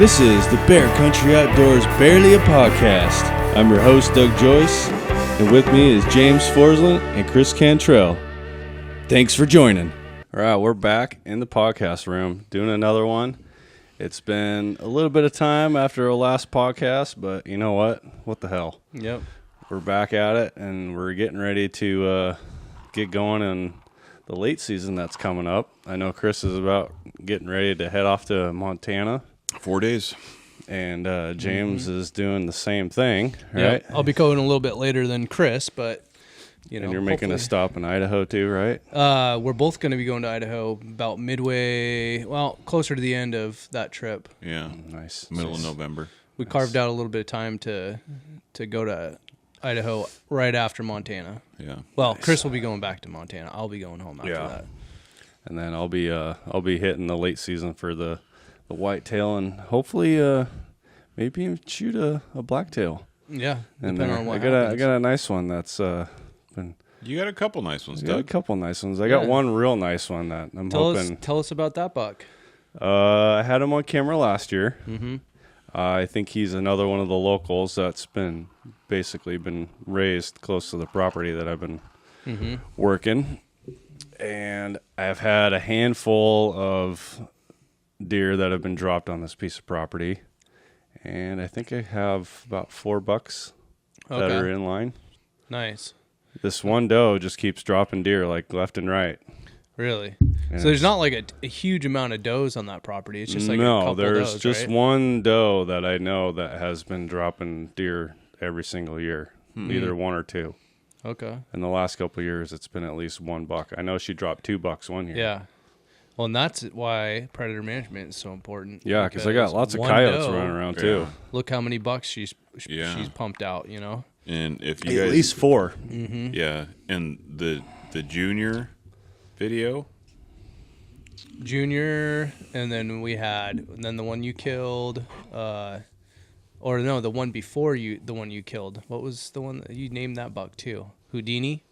This is the Bear Country Outdoors Barely a Podcast. I'm your host, Doug Joyce, and with me is James Forsland and Kris Cantrell. Thanks for joining. All right, we're back in the podcast room doing another one. It's been a little bit of time after our last podcast, but you know what? What the hell? Yep. We're back at it, and we're getting ready to get going in the late season that's coming up. I know Kris is about getting ready to head off to Montana. 4 days. And James is doing the same thing, right? Yep. I'll be going a little bit later than Kris, but, you know. And you're making a stop in Idaho too, right? We're both going to be going to Idaho about midway, well, closer to the end of that trip. Yeah. Nice. Middle of November. We carved out a little bit of time to go to Idaho right after Montana. Yeah. Well, Kris will be going back to Montana. I'll be going home after that. And then I'll be hitting the late season for the whitetail and hopefully maybe even shoot a blacktail. Yeah, and depending on what I happens. got a nice one that's been. You got a couple nice ones, Got a Doug. couple nice ones. I got one real nice one that I'm hoping. Tell us about that buck. I had him on camera last year. Mm-hmm. I think he's another one of the locals that's been raised close to the property that I've been working. And I've had a handful of deer that have been dropped on this piece of property. And I think I have about 4 bucks that are in line. Nice. This one doe just keeps dropping deer like left and right. Really? And so there's not like a huge amount of does on that property. It's just like a couple there's does, just right? one doe that I know that has been dropping deer every single year, either 1 or 2. Okay. In the last couple of years, it's been at least 1 buck. I know she dropped 2 bucks one year. Yeah. Well, and that's why predator management is so important. Yeah, because I got lots of coyotes running around too. Look how many bucks she's Yeah. pumped out. You know. And if you At guys, least 4. Mm-hmm. yeah, and the junior video, Junior, and then the one you killed, or no, the one before the one you killed. What was the one that you named that buck too? Houdini.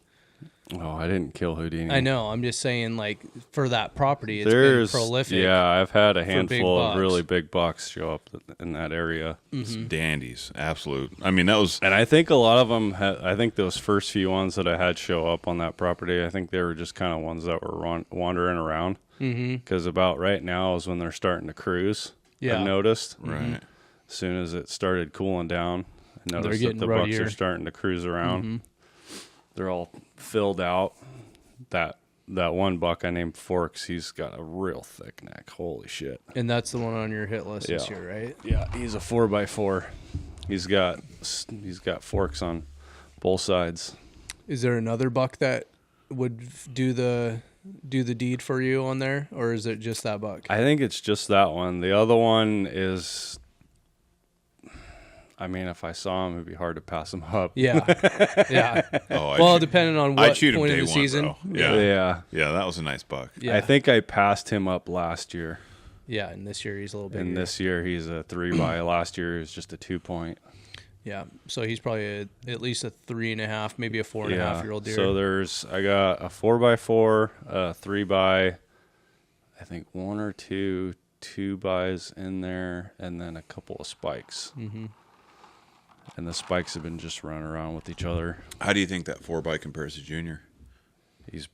Oh, I didn't kill Houdini. I know. I'm just saying, like, for that property, it's There's been prolific. Yeah, I've had a big handful of bucks. really big bucks show up in that area. it's dandies, absolute. I mean, that was And I think a lot of them, I think those first few ones that I had show up on that property, I think they were just kind of ones that were wandering around. Because about right now is when they're starting to cruise. Yeah. I've noticed. right. As soon as it started cooling down, I noticed that getting the bucks ruddier. are starting to cruise around. They're all filled out. That one buck I named Forks, he's got a real thick neck. Holy shit. And that's the one on your hit list this year, right? Yeah, he's a 4x4. He's got forks on both sides. Is there another buck that would do the deed for you on there, or is it just that buck? I think it's just that one. The other one is, I mean, if I saw him, it'd be hard to pass him up. Yeah, yeah. Oh, Well, depending on what I'd shoot him point day of the one, season. bro. Yeah. Yeah, that was a nice buck. Yeah. I think I passed him up last year. Yeah, and this year he's a little bigger. And this year he's a 3x. Last year he was just a 2-point. Yeah, so he's probably at least a 3.5, maybe a 4.5-year-old deer. So I got a 4x4, a 3x, I think 1 or 2 2x in there, and then a couple of spikes. And the spikes have been just running around with each other. How do you think that 4x compares to junior? He's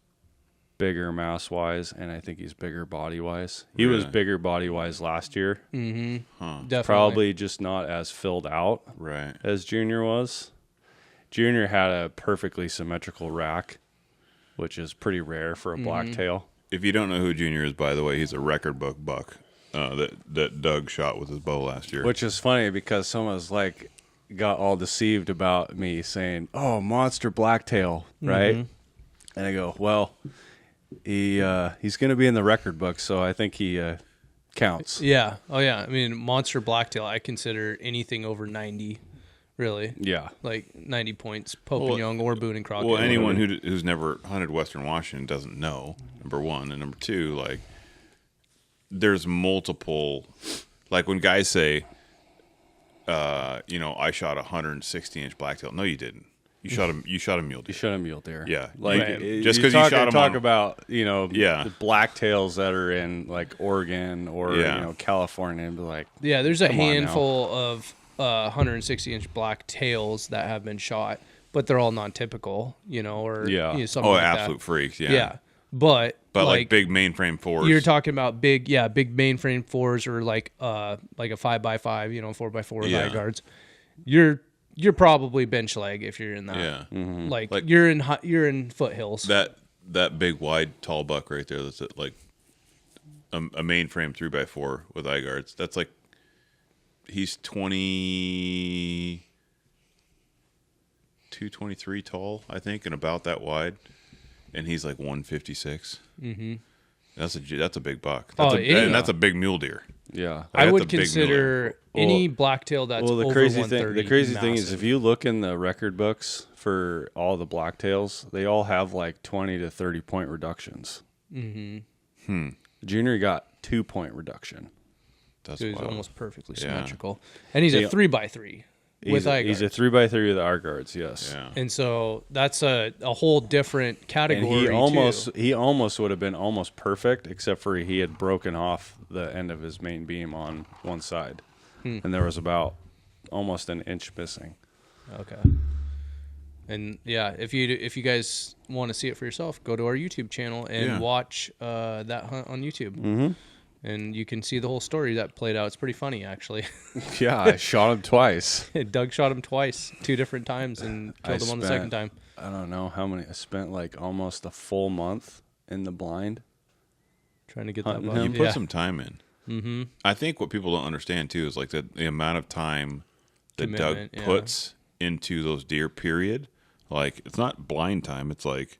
bigger mass-wise, and I think he's bigger body-wise. He was Really? bigger body-wise last year. Definitely. Probably just not as filled out Right. as Junior was. Junior had a perfectly symmetrical rack, which is pretty rare for a blacktail. If you don't know who Junior is, by the way, he's a record book buck that Doug shot with his bow last year. Which is funny because someone's like got all deceived about me saying, "Oh, monster blacktail," right? And I go, "Well, he's going to be in the record book, so I think he counts." Yeah. Oh, yeah. I mean, monster blacktail, I consider anything over 90, really. Yeah. Like 90 points, Pope and Young or Boone and Crockett. Well, anyone who's never hunted Western Washington doesn't know, number one. And number two, like, there's multiple, like when guys say, I shot a 160-inch blacktail. No, you didn't. You shot a mule deer. You shot a mule deer. Yeah. Like Right. Just 'cause you shot 'em talk on- about, you know, Yeah. the blacktails that are in like Oregon or Yeah. you know California, and be like, Yeah, there's a Come on now. handful of 160-inch black tails that have been shot, but they're all non-typical, you know, or Yeah. you know, something Oh, like absolute that. freaks. Yeah. Yeah, but But big mainframe fours. you're talking about big mainframe fours or like a 5x5, you know, 4x4 with Yeah. eye guards. You're probably bench leg if you're in that. Yeah. Like, Like- you're in foothills. That big wide tall buck right there. That's like a mainframe 3x4 with eye guards. That's like he's 22, 23 tall, I think, and about that wide, and he's like 156. Mm-hmm. That's a big buck. That's and that's a big mule deer. yeah. I that's would a big consider any blacktail that's Well, the over crazy 130 thing is, massive. if you look in the record books for all the blacktails, they all have like 20 to 30 point reductions. Mm-hmm. Junior got 2-point reduction. That's So he's wild. almost perfectly Yeah. symmetrical, and he's a 3x3 with eye He's guards. a 3x3 with eye guards. Yes. Yeah. And so that's a whole different And category. he too. almost would have been almost perfect, except for he had broken off the end of his main beam on one side, and there was about almost an inch missing. Okay. And yeah, if you guys want to see it for yourself, go to our YouTube channel and Yeah. watch that hunt on YouTube. Mm-hmm. And you can see the whole story that played out. It's pretty funny, actually. Yeah, I shot him twice. Doug shot him twice, 2 different times, and killed him on the second time. I don't know how many. I spent like almost a full month in the blind. Trying to get Hunting that him. buck. You put Yeah. some time in. Mm-hmm. I think what people don't understand too is like the amount of time that Doug Commitment, yeah. puts into those deer. Period. Like it's not blind time. It's like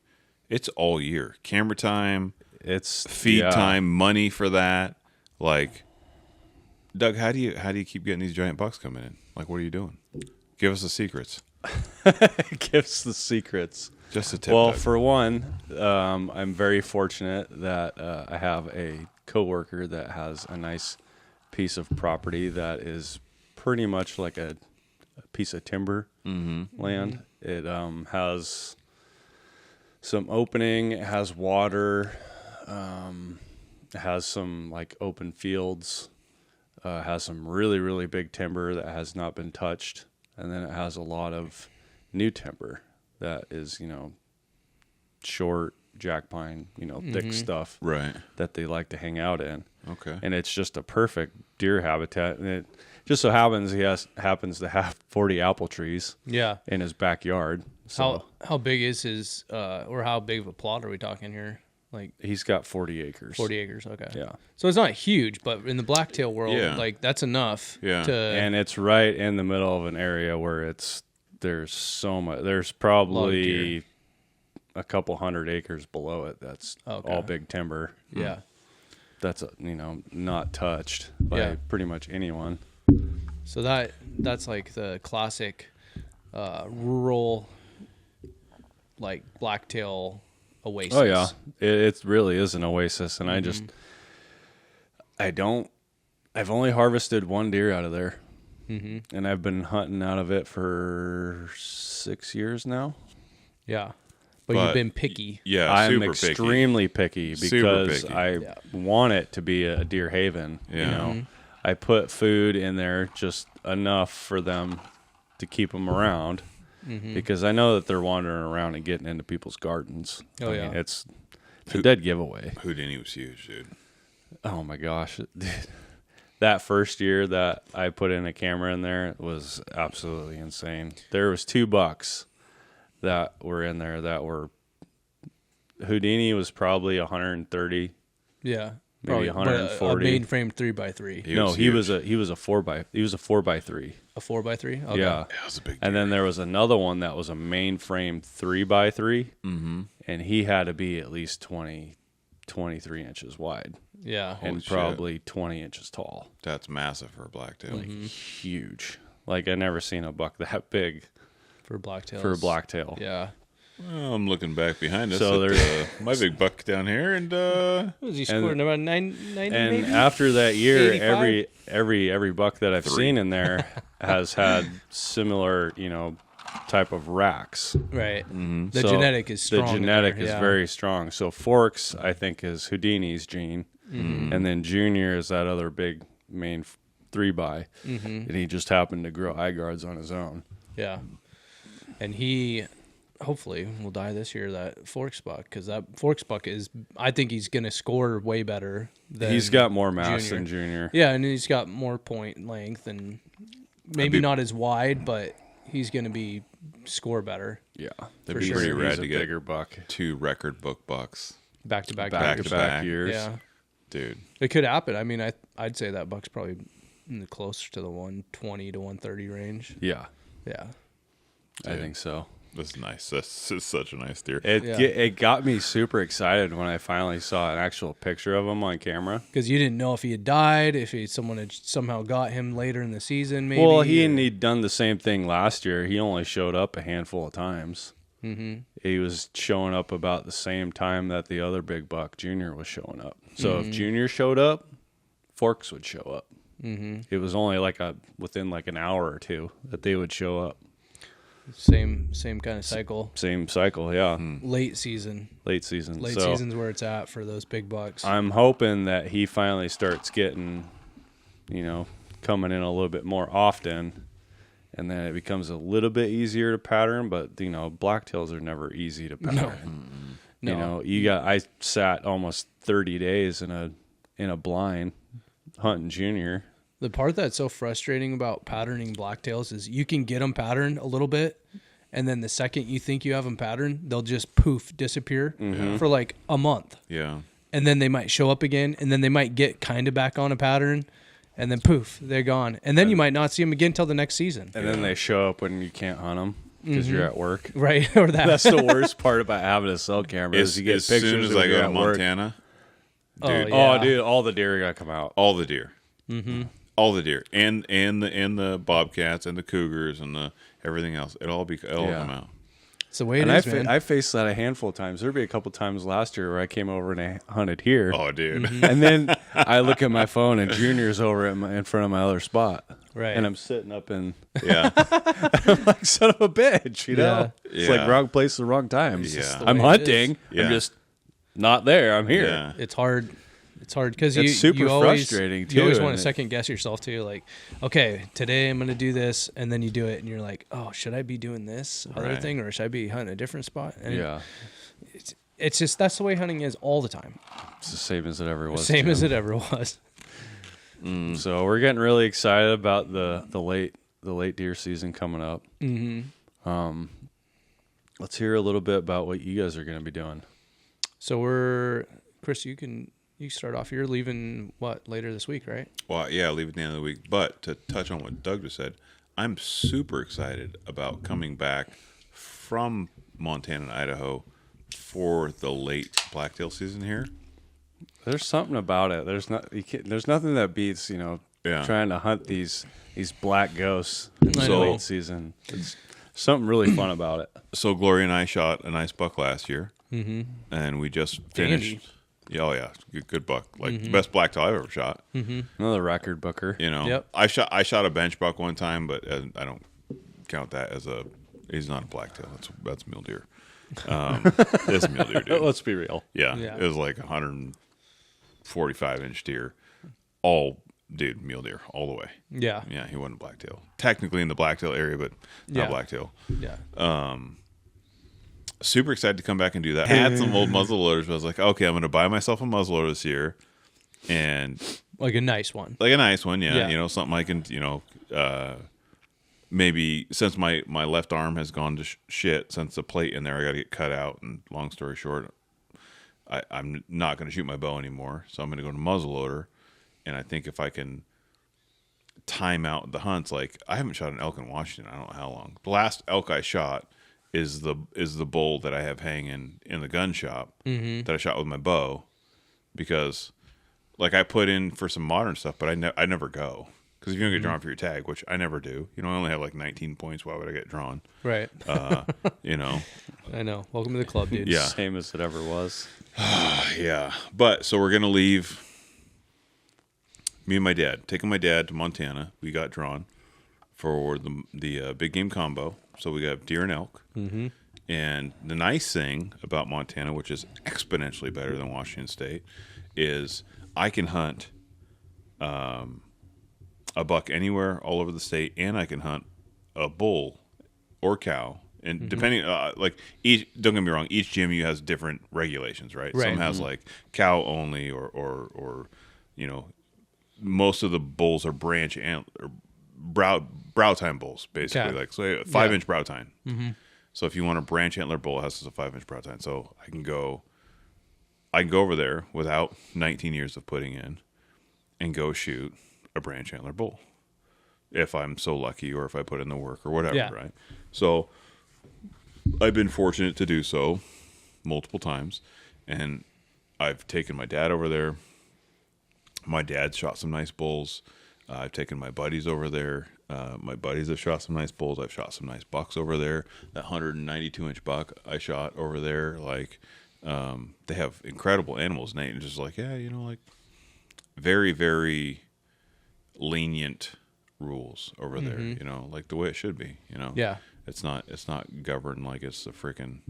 it's all year. Camera time, It's feed yeah. time, money for that. Like Doug, how do you keep getting these giant bucks coming in? Like what are you doing? Give us the secrets. Gives the secrets. Just a tip. Well, Doug. for one, I'm very fortunate that I have a coworker that has a nice piece of property that is pretty much like a piece of timber land. It has some opening, it has water, it has some like open fields, has some really, really big timber that has not been touched, and then it has a lot of new timber that is, you know, short jack pine, you know, thick stuff right. that they like to hang out in. Okay. And it's just a perfect deer habitat. And it just so happens happens to have 40 apple trees Yeah. in his backyard. So How big is his or how big of a plot are we talking here? Like he's got 40 acres. 40 acres. Okay. Yeah. So it's not huge, but in the blacktail world, Yeah. like that's enough. Yeah. To And it's right in the middle of an area where there's so much. There's probably a couple hundred acres below it that's Okay. all big timber. yeah. That's not touched by Yeah. pretty much anyone. So that's like the classic rural like blacktail oasis. Oh yeah, it really is an oasis, and I've only harvested one deer out of there, and I've been hunting out of it for 6 years now. Yeah. But But you've been picky. Yeah, I'm super extremely picky Super because picky. I want it to be a deer haven. You Yeah. know, I put food in there just enough for them to keep them around. Because I know that they're wandering around and getting into people's gardens. Oh, I yeah. mean, it's a dead giveaway. Houdini was huge, dude. Oh my gosh. That first year that I put in a camera in there was absolutely insane. There was 2 bucks that were in there that were Houdini was probably 130. Yeah. Maybe Probably, but 140. A mainframe 3x3. He No, was he huge. was a 4x3. A 4x3? Okay. Yeah. That was a big. And then there was another one that was a mainframe 3x3. Mm-hmm. And he had to be at least 23 inches wide Yeah. and shit. probably 20 inches tall. That's massive for a blacktail. Huge. Like I never seen a buck that big For blacktails. for a blacktail. Yeah. Well, I'm looking back behind us. So at, there's- my big buck down here, and What was he scoring? About 90 And maybe? after that year, 85? every buck that I've seen in there has had similar, type of racks. Right. The So genetic is strong. The in genetic there, is yeah. very strong. So Forks, I think, is Houdini's gene, and then Junior is that other big main 3x, and he just happened to grow eye guards on his own. Yeah. And he hopefully will die this year, that Forks buck, because that Forks buck is, I think he's going to score way better than He's got more mass Junior. than Junior. Yeah, and he's got more point length and maybe not as wide, but he's going to be sure better. Yeah, For be sure. pretty He's rad a to get bigger buck. 2 record book bucks, Back to back. Back years. to back years. Yeah. dude. It could happen. I mean, I'd say that buck's probably closer to the 120 to 130 range. Yeah, Yeah. I think so. That's nice. That's such a nice deer. It got me super excited when I finally saw an actual picture of him on camera. Because you didn't know if he had died, if someone had somehow got him later in the season, maybe. Well, he'd done the same thing last year. He only showed up a handful of times. Mm-hmm. He was showing up about the same time that the other big buck, Junior, was showing up. So if Junior showed up, Forks would show up. Mm-hmm. It was only within an hour or two that they would show up. Same kind of cycle. Same cycle, yeah. Late season. Late season. Late So season's where it's at for those big bucks. I'm hoping that he finally starts getting, coming in a little bit more often, and then it becomes a little bit easier to pattern. But blacktails are never easy to pattern. No. I sat almost 30 days in a blind hunting Junior. The part that's so frustrating about patterning blacktails is you can get them patterned a little bit, and then the second you think you have them patterned, they'll just poof disappear for a month. Yeah. And then they might show up again, and then they might get kind of back on a pattern, and then poof, they're gone. And then you might not see them again till the next season. And then they show up when you can't hunt them because you're at work. Right? Or that. That's the worst part about having a cell camera is you get as pictures soon as of I you go to at work. Montana, Oh, dude, yeah. Oh, dude, all the deer got to come out. all the deer, all the deer, and the bobcats and the cougars and the everything else. It'll all come out. It's the way it And is, man. I faced that a handful of times. There'd be a couple times last year where I came over and I hunted here. Oh, dude. And then I look at my phone and Junior's over in front of my other spot. Right. And I'm sitting up in, Yeah. I'm like, son of a bitch, you know? It's Yeah. like wrong place, the wrong time. It's just the I'm way it hunting. is. Yeah. I'm just not there. I'm here. Yeah. It's hard. It's hard because It's super you always, frustrating, You always too, want and to second guess yourself too. Like, okay, today I'm going to do this, and then you do it, and you're like, oh, should I be doing this other Right. thing, or should I be hunting a different spot? And Yeah. it's just that's the way hunting is all the time, It's the same as it ever was. same Jim. as it ever was. So we're getting really excited about the late deer season coming up. Mm-hmm. Let's hear a little bit about what you guys are going to be doing. So Chris, you start off. You're leaving later this week, right? Well, yeah, leave it at the end of the week. But to touch on what Doug just said, I'm super excited about coming back from Montana and Idaho for the late blacktail season here. There's something about it. There's nothing that beats trying to hunt these black ghosts in the I know. late season. It's something really fun about it. So Gloria and I shot a nice buck last year, and we just finished. Dandy. Yeah, oh yeah, good buck, like the best blacktail I've ever shot. Another record booker. Yep. I shot a bench buck one time, but I don't count that as he's not a blacktail. That's mule deer. It's a mule deer, dude. Let's be real. Yeah, Yeah. it was like 145-inch deer, mule deer all the way. Yeah. Yeah, he wasn't a blacktail. Technically in the blacktail area, but not Yeah. blacktail. Yeah. Super excited to come back and do that. I had some old muzzle loaders, but I was like, okay, I'm going to buy myself a muzzle loader this year, and Like a nice one. like a nice one, yeah. Yeah. Something I can, maybe since my left arm has gone to shit since the plate in there, I got to get cut out. And long story short, I'm not going to shoot my bow anymore, so I'm going to go to muzzle loader. And I think if I can time out the hunts, like I haven't shot an elk in Washington, I don't know how long. The last elk I shot is the bull that I have hanging in the gun shop that I shot with my bow, because like I put in for some modern stuff, but I never go, because if you don't get drawn for your tag, which I never do, I only have like 19 points. Why would I get drawn? Right. I know. Welcome to the club, dude. Yeah. Same as it ever was. Yeah. But so we're gonna leave. Me and my dad, taking my dad to Montana. We got drawn for the big game combo So we got deer and elk. Mm-hmm. And the nice thing about Montana, which is exponentially better than Washington State, is I can hunt a buck anywhere all over the state, and I can hunt a bull or cow. And depending, like each, don't get me wrong, each GMU has different regulations, right? Some has like cow only, or you know, most of the bulls are branch and or brow tine bulls, basically, like so 5-inch brow tine. Mm-hmm. So if you want a branch antler bull, it has a 5-inch brow tine. So I can go over there without 19 years of putting in, and go shoot a branch antler bull, if I'm so lucky, or if I put in the work or whatever, right? So I've been fortunate to do so multiple times, and I've taken my dad over there. My dad shot some nice bulls. I've taken my buddies over there. My buddies have shot some nice bulls. I've shot some nice bucks over there. That 192-inch buck I shot over there, like, they have incredible animals. Nate, just like, yeah, you know, like very, very lenient rules over there, you know, like the way it should be, you know. Yeah. It's not governed like it's the freaking,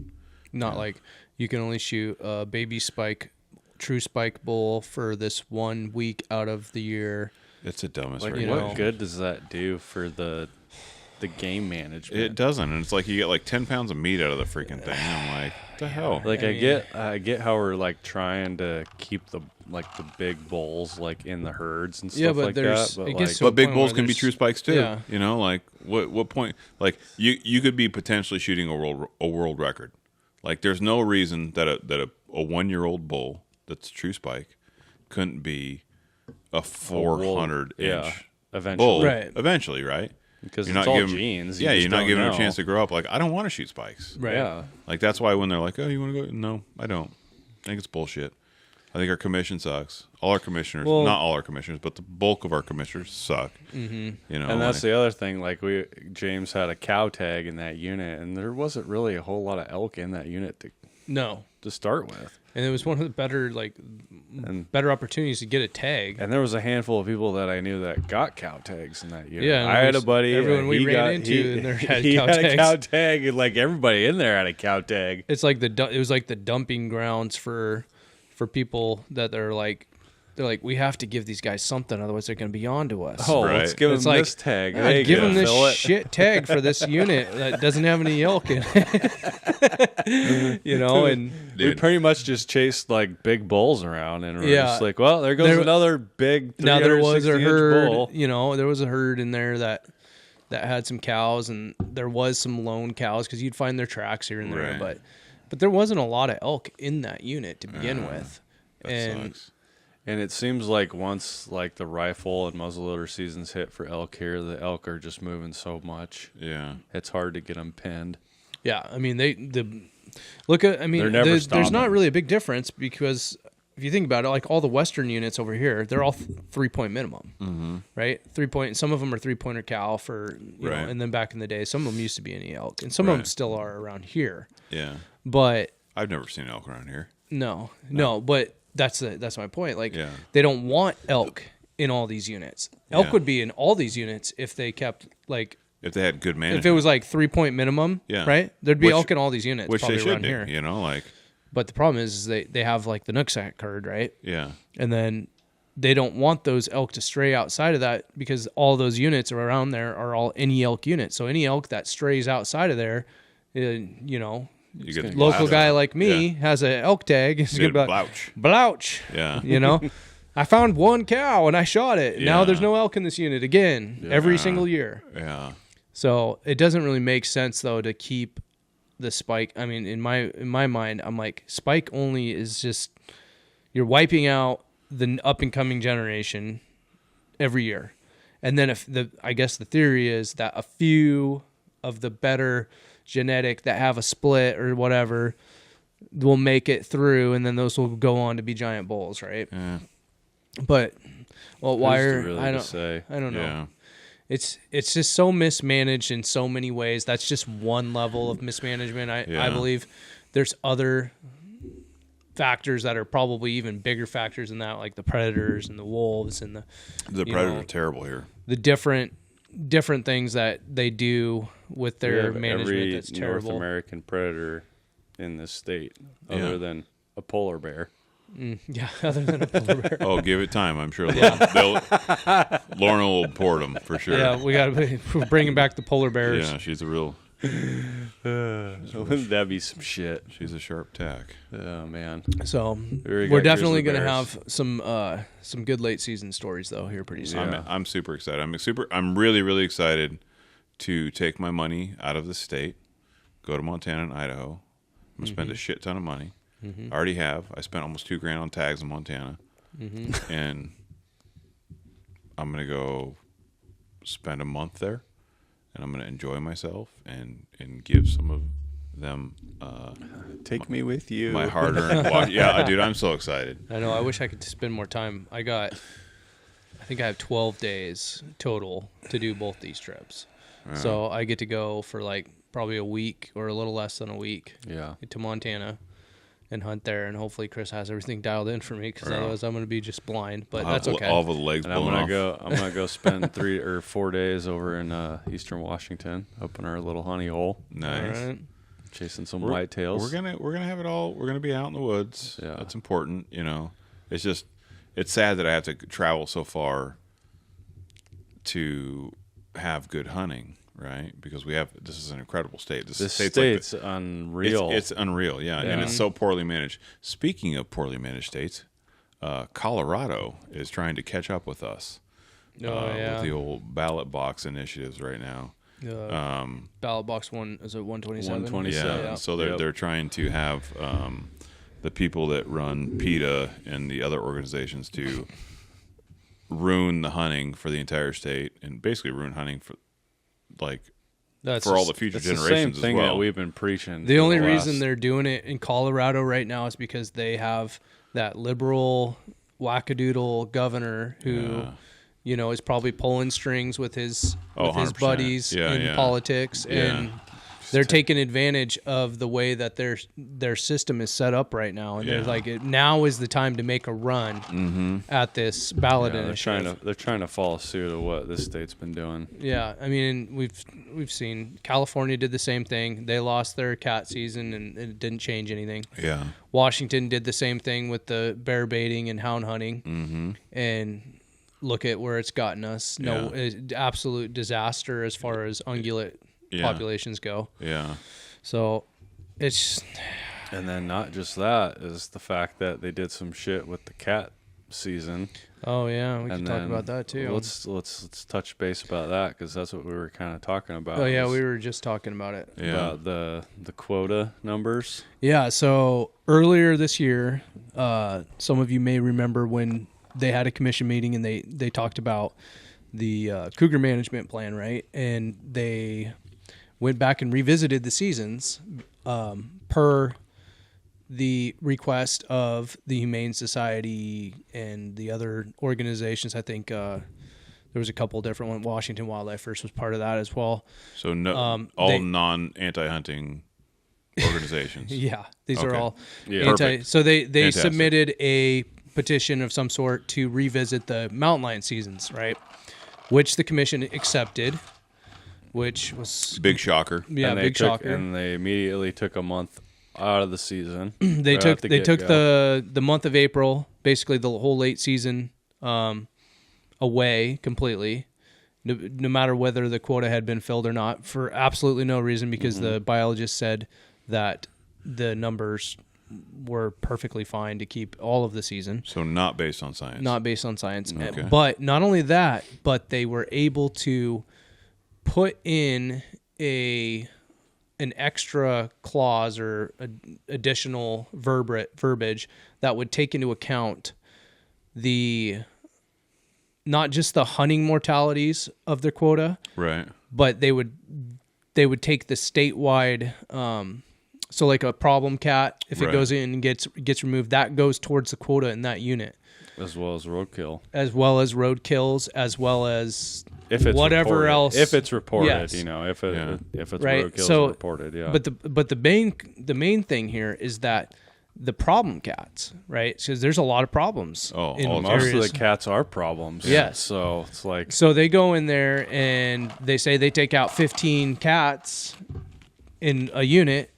not like you can only shoot a baby spike, true spike bull for this 1 week out of the year. It's the dumbest. Like, what good does that do for the game management? It doesn't, and it's like you get like 10 pounds of meat out of the freaking thing. I'm like, what the hell? Like, I get how we're like trying to keep the big bulls like in the herds and stuff like that. But big bulls can be true spikes too. Yeah. You know, like what point? Like you could be potentially shooting a world record. Like there's no reason that a 1-year-old bull that's true spike couldn't be a 400-inch bull eventually, right? Because it's all genes. You're not giving them a chance to grow up. Like, I don't want to shoot spikes. Right. Yeah. Like, that's why when they're like, oh, you want to go? No, I don't. I think it's bullshit. I think our commission sucks. All our commissioners, not all our commissioners, but the bulk of our commissioners suck. Mm-hmm. You know, and that's the other thing. Like, James had a cow tag in that unit, and there wasn't really a whole lot of elk in that unit to start with. And it was one of the better opportunities to get a tag. And there was a handful of people that I knew that got cow tags in that unit. Yeah, I had a buddy. Everyone we ran into in there had cow tags. A cow tag, and like everybody in there had a cow tag. It's like it was like the dumping grounds for people that they're like, we have to give these guys something, otherwise they're going to be on to us. Oh, let's give them this tag. Give them this shit tag for this unit that doesn't have any elk in it. You know, and we pretty much just chased like big bulls around, and we're just like, well, there goes another big 360-inch bull. Now there was a herd, you know, there was a herd in there that had some cows, and there was some lone cows because you'd find their tracks here and there, but there wasn't a lot of elk in that unit to begin with. That sucks. And it seems like once like the rifle and muzzleloader seasons hit for elk here, the elk are just moving so much. Yeah, it's hard to get them pinned. Yeah, I mean there's not really a big difference, because if you think about it, like all the Western units over here, they're all 3-point minimum, right? 3-point. Some of them are 3-pointer cow for, you know, and then back in the day, some of them used to be any elk, and some of them still are around here. Yeah, but I've never seen elk around here. No, but that's my point. Like, they don't want elk in all these units. Elk would be in all these units if they kept like, if they had good management. If it was like 3-point minimum, right? There'd be elk in all these units, which probably they should around do, here. You know, like. But the problem is they have like the Nooksack herd, right? Yeah. And then they don't want those elk to stray outside of that, because all those units around there are all any elk units. So any elk that strays outside of there, you know. Local guy like me has an elk tag. He's going to be blouch. Yeah. You know, I found one cow and I shot it. Yeah. Now there's no elk in this unit again every single year. Yeah. So it doesn't really make sense though to keep the spike. I mean, in my mind, I'm like, spike only is just, you're wiping out the up and coming generation every year. And then I guess the theory is that a few of the better genetic that have a split or whatever will make it through, and then those will go on to be giant bulls, right? Yeah. But I don't know. Yeah. It's just so mismanaged in so many ways. That's just one level of mismanagement. I believe there's other factors that are probably even bigger factors than that, like the predators and the wolves and the predators are terrible here. The different different things that they do with We their have management every that's terrible. North American predator in this state, other than a polar bear. Yeah, other than a polar bear. Oh, give it time. I'm sure Lorna will port them for sure. Yeah, we're bringing back the polar bears. Yeah, she's a real. Wouldn't that be some shit? She's a sharp tack. Oh man. So We we're got definitely grizzly going to bears. have some good late season stories though here pretty soon. Yeah. I'm super excited. I'm really, really excited to take my money out of the state, go to Montana and Idaho. I'm gonna spend a shit ton of money. I already have. I spent almost $2,000 on tags in Montana, and I'm gonna go spend a month there, and I'm gonna enjoy myself and give some of them Take me with you. my hard-earned. Yeah, dude, I'm so excited. I know. I wish I could spend more time. I think I have 12 days total to do both these trips. So I get to go for like probably a week or a little less than a week Yeah. to Montana and hunt there. And hopefully Chris has everything dialed in for me because Yeah. otherwise I'm going to be just blind. But I'll that's have okay. All of the legs And I'm blown gonna off. go spend 3 or 4 days over in Eastern Washington, up in our little honey hole, Nice. All right. chasing some We're- whitetails. We're gonna have it all. We're gonna be out in the woods. Yeah. That's important. It's just it's sad that I have to travel so far to have good hunting, right? Because this is an incredible state. This state's state's unreal. It's unreal, yeah, and it's so poorly managed. Speaking of poorly managed states, Colorado is trying to catch up with us with the old ballot box initiatives right now. Ballot box one, is it 127? 127. Yeah, so they're trying to have the people that run PETA and the other organizations to ruin the hunting for the entire state and basically ruin hunting for all the future It's the generations same as thing well. that we've been preaching. The for only last- reason they're doing it in Colorado right now is because they have that liberal wackadoodle governor who, is probably pulling strings with his 100%. buddies in politics, and they're taking advantage of the way that their system is set up right now, and they're like, now is the time to make a run at this ballot Yeah, initiative. they're trying to follow suit of what this state's been doing. Yeah, I mean, we've seen California did the same thing. They lost their cat season, and it didn't change anything. Yeah. Washington did the same thing with the bear baiting and hound hunting, and look at where it's gotten us. No, absolute disaster as far as ungulate populations go. Yeah. So it's And then not just that is the fact that they did some shit with the cat season. we can talk about that too. Let's touch base about that because that's what we were kind of talking about. Oh yeah, was we were just talking about it. Yeah. about the quota numbers. Yeah, so earlier this year, some of you may remember when they had a commission meeting and they talked about the cougar management plan, right? And they went back and revisited the seasons per the request of the Humane Society and the other organizations. I think there was a couple different ones. Washington Wildlife First was part of that as well. So non-anti-hunting organizations. Yeah, these are Okay. all Yeah. Perfect. So they Fantastic. submitted a petition of some sort to revisit the mountain lion seasons, right? Which the commission accepted, which was Big shocker. And they big took, shocker. And they immediately took a month out of the season. They right took at the they took get-go. the month of April, basically the whole late season, away completely. No matter whether the quota had been filled or not, for absolutely no reason, because the biologist said that the numbers were perfectly fine to keep all of the season. So not based on science. Not based on science. Okay. But not only that, but they were able to put in an extra clause or additional verbiage that would take into account not just the hunting mortalities of their quota, Right. but they would take the statewide, so like a problem cat, if it Right. goes in and gets removed, that goes towards the quota in that unit, as well as roadkill. as well as road kills, as well as If it's whatever reported. else. If it's reported, Yes. if Yeah. it's Right, roadkill so- reported, yeah. But the main thing here is that the problem cats, right? Because there's a lot of problems. Most of the cats are problems. Yes. So it's like, so they go in there and they say they take out 15 cats in a unit,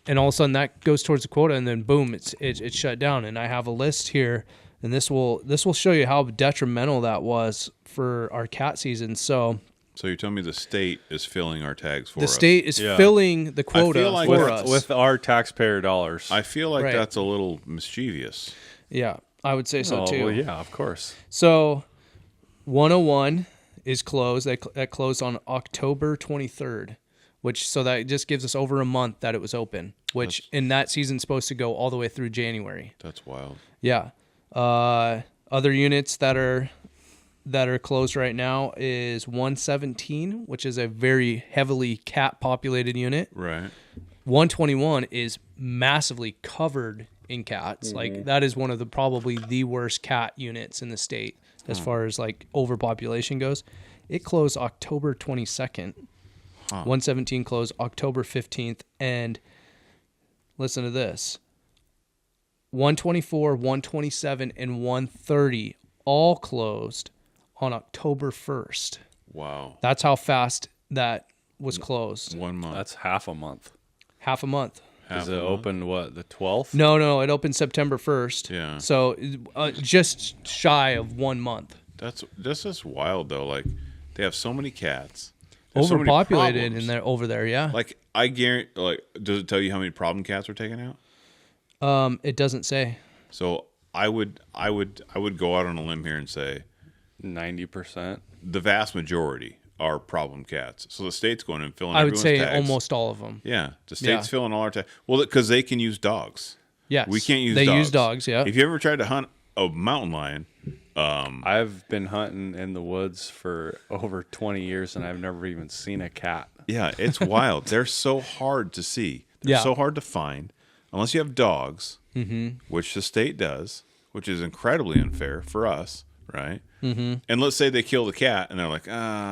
and all of a sudden that goes towards the quota, and then boom, it's shut down. And I have a list here, and this will show you how detrimental that was for our cat season. So you're telling me the state is filling our tags for us? The state is filling the quota like for us. with our taxpayer dollars. I feel like that's a little mischievous. Yeah, I would say so too. Well, yeah, of course. So 101 is closed. That closed on October 23rd, so that just gives us over a month that it was open, in that season's supposed to go all the way through January. That's wild. Yeah. Other units that are closed right now is 117, which is a very heavily cat populated unit. Right. 121 is massively covered in cats. Like that is one of probably the worst cat units in the state as far as like overpopulation goes. It closed October 22nd. 117 closed October 15th, and listen to this. 124, 127, and 130 all closed on October 1st. Wow. That's how fast that was closed. 1 month. That's half a month. Half a month. Is it opened, the 12th? No, it opened September 1st. Yeah. So just shy of 1 month. This is wild, though. Like, they have so many cats. Overpopulated over there, yeah. Like, I guarantee, does it tell you how many problem cats were taken out? It doesn't say. So I would go out on a limb here and say 90%. The vast majority are problem cats. So the state's going and filling. I would say tags. almost all of them. Yeah, the state's filling all our tags. Well, because they can use dogs. Yes, we can't use. They dogs. use dogs. Yeah. If you ever tried to hunt a mountain lion, I've been hunting in the woods for over 20 years, and I've never even seen a cat. Yeah, it's wild. They're so hard to see. They're so hard to find. Unless you have dogs, which the state does, which is incredibly unfair for us, right? Mm-hmm. And let's say they kill the cat, and they're like,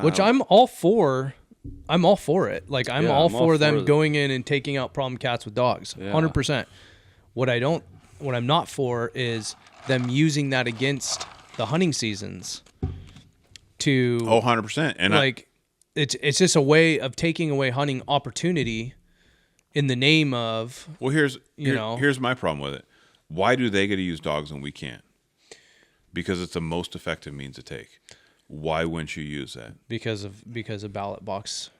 which I'm all for. I'm all for it. Like I'm all for them going in and taking out problem cats with dogs, 100%. What I'm not for is them using that against the hunting seasons. To 100%, and like it's just a way of taking away hunting opportunity in the name of. Well, here's my problem with it. Why do they get to use dogs and we can't? Because it's the most effective means to take. Why wouldn't you use that? Because of ballot box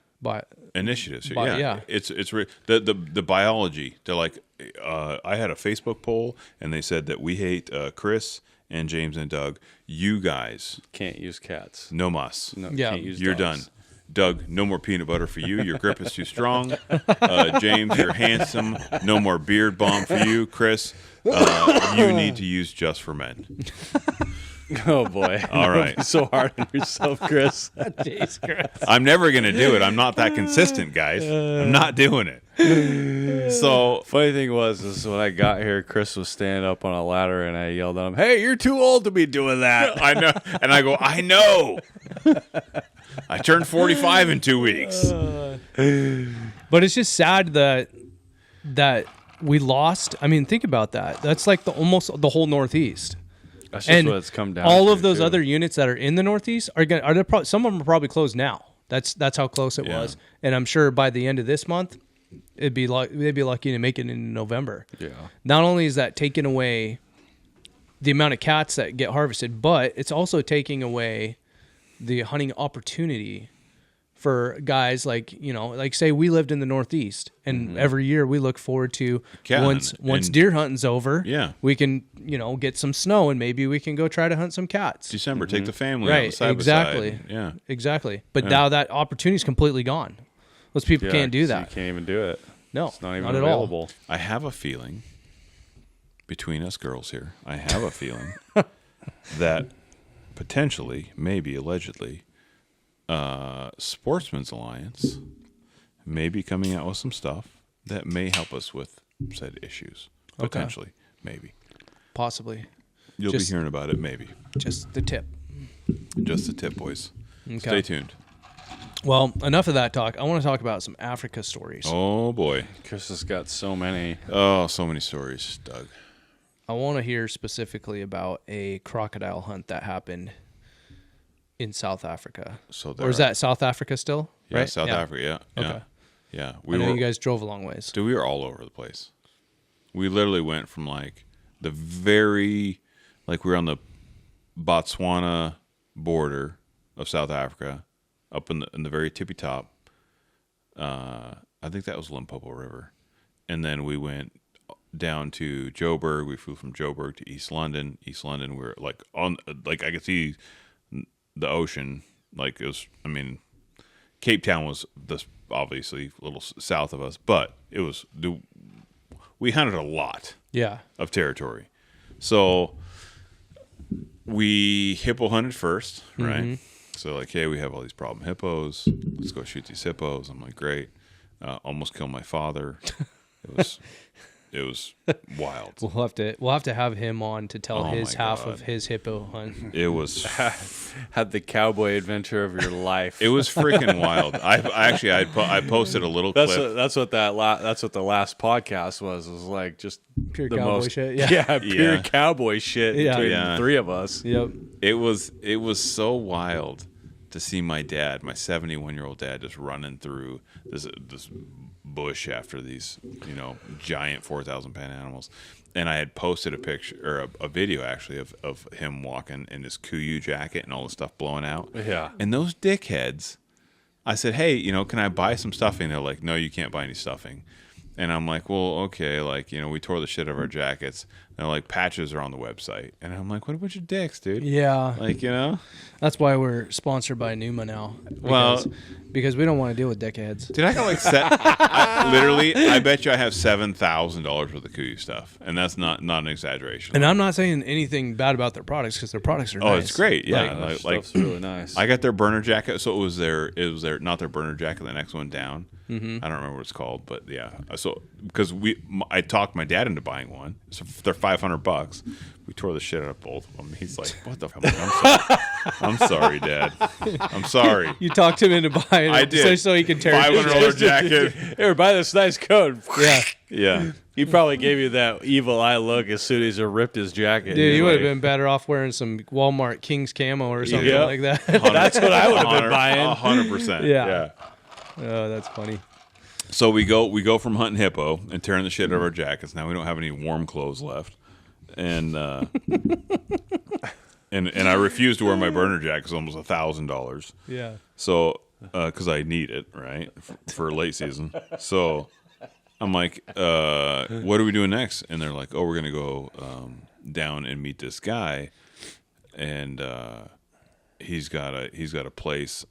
initiatives. Yeah. It's the biology. They're like, I had a Facebook poll and they said that we hate Kris and James and Doug. You guys can't use cats. No mas. No, can't use You're dogs. done. Doug, no more peanut butter for you. Your grip is too strong. James, you're handsome. No more beard balm for you. Kris, you need to use Just for Men. Oh, boy. All right. So hard on yourself, Kris. Jeez, Kris. I'm never going to do it. I'm not that consistent, guys. I'm not doing it. So funny thing is when I got here, Kris was standing up on a ladder, and I yelled at him, "Hey, you're too old to be doing that." I know. And I go, I know. I turned 45 in 2 weeks. But it's just sad that we lost. I mean, think about that. That's like almost the whole Northeast. That's just what it's come down all to. Of those other units that are in the Northeast some of them are probably closed now. That's how close it was. And I'm sure by the end of this month, they'd be lucky to make it in November. Yeah. Not only is that taking away the amount of cats that get harvested, but it's also taking away the hunting opportunity for guys like say we lived in the Northeast, and every year we look forward to once deer hunting's over, we can get some snow and maybe we can go try to hunt some cats. December, take the family right, out side exactly, by side. Yeah, exactly. But now that opportunity's completely gone. Those people can't do that. You can't even do it. No, it's not even at available. all. I have a feeling between us girls here. I have a feeling that potentially, maybe allegedly, Sportsman's Alliance may be coming out with some stuff that may help us with said issues. Potentially, maybe. Possibly. You'll be hearing about it, maybe. Just the tip. Just the tip, boys. Okay. Stay tuned. Well, enough of that talk. I want to talk about some Africa stories. Oh boy, Kris has got so many. oh, so many stories, Doug. I want to hear specifically about a crocodile hunt that happened in South Africa. So Or is that South Africa still? Yeah, right? South Africa. Yeah, Okay. yeah. I know you guys drove a long ways. Dude, we were all over the place. We literally went from like the very, like we were on the Botswana border of South Africa, up in the very tippy top. I think that was Limpopo River, and then we went down to Joburg. We flew from Joburg to East London. East London, we were like on, like I could see the ocean. Like it was, I mean, Cape Town was this obviously a little south of us, but it was we hunted a lot Yeah. of territory. So we hippo hunted first, right? Mm-hmm. So like, hey, we have all these problem hippos. Let's go shoot these hippos. I'm like, great. Almost killed my father. It was wild. We'll have to have him on to tell Oh his my half God. of his hippo hunt. It was Had the cowboy adventure of your life. it was freaking wild. I posted a little That's clip. that's what the last podcast was like just Pure the cowboy most shit. Yeah. pure Yeah. cowboy shit Yeah. between Yeah. the three of us. Yep. It was so wild to see my dad, my 71-year-old dad, just running through this bush after these, giant 4,000-pound animals. And I had posted a picture or a video actually of him walking in his Kuyu jacket and all the stuff blowing out. Yeah. And those dickheads, I said, hey, can I buy some stuffing? They're like, no, you can't buy any stuffing. And I'm like, well, okay, like, we tore the shit out of our jackets. And they're like, patches are on the website. And I'm like, what a bunch of dicks, dude. Yeah. Like, That's why we're sponsored by Numa now. Because we don't want to deal with dickheads. Dude, I got like I bet you I have $7,000 worth of Kuyu stuff. And that's not an exaggeration. And I'm not saying anything bad about their products because their products are nice. Oh, it's great. Yeah. That Like, stuff's really nice. I got their burner jacket. So it was their, not their burner jacket, the next one down. Mm-hmm. I don't remember what it's called, but yeah. So, because I talked my dad into buying one. So they're $500. We tore the shit out of both of them. He's like, what the fuck? I'm sorry, Dad. I'm sorry. You talked him into buying it I did. so he can tear it. $500 jacket. Here, buy this nice coat. Yeah. Yeah. He probably gave you that evil eye look as soon as he ripped his jacket. Dude, He's you would like, have been better off wearing some Walmart King's camo or something Yeah. like that. That's what I would have been buying. 100%. Yeah. Oh, that's funny. So we go from hunting hippo and tearing the shit out of our jackets. Now we don't have any warm clothes left, and and I refuse to wear my burner jacket. It's almost $1,000. Yeah. So because I need it right for late season. So I'm like, what are we doing next? And they're like, oh, we're gonna go down and meet this guy, and he's got a place.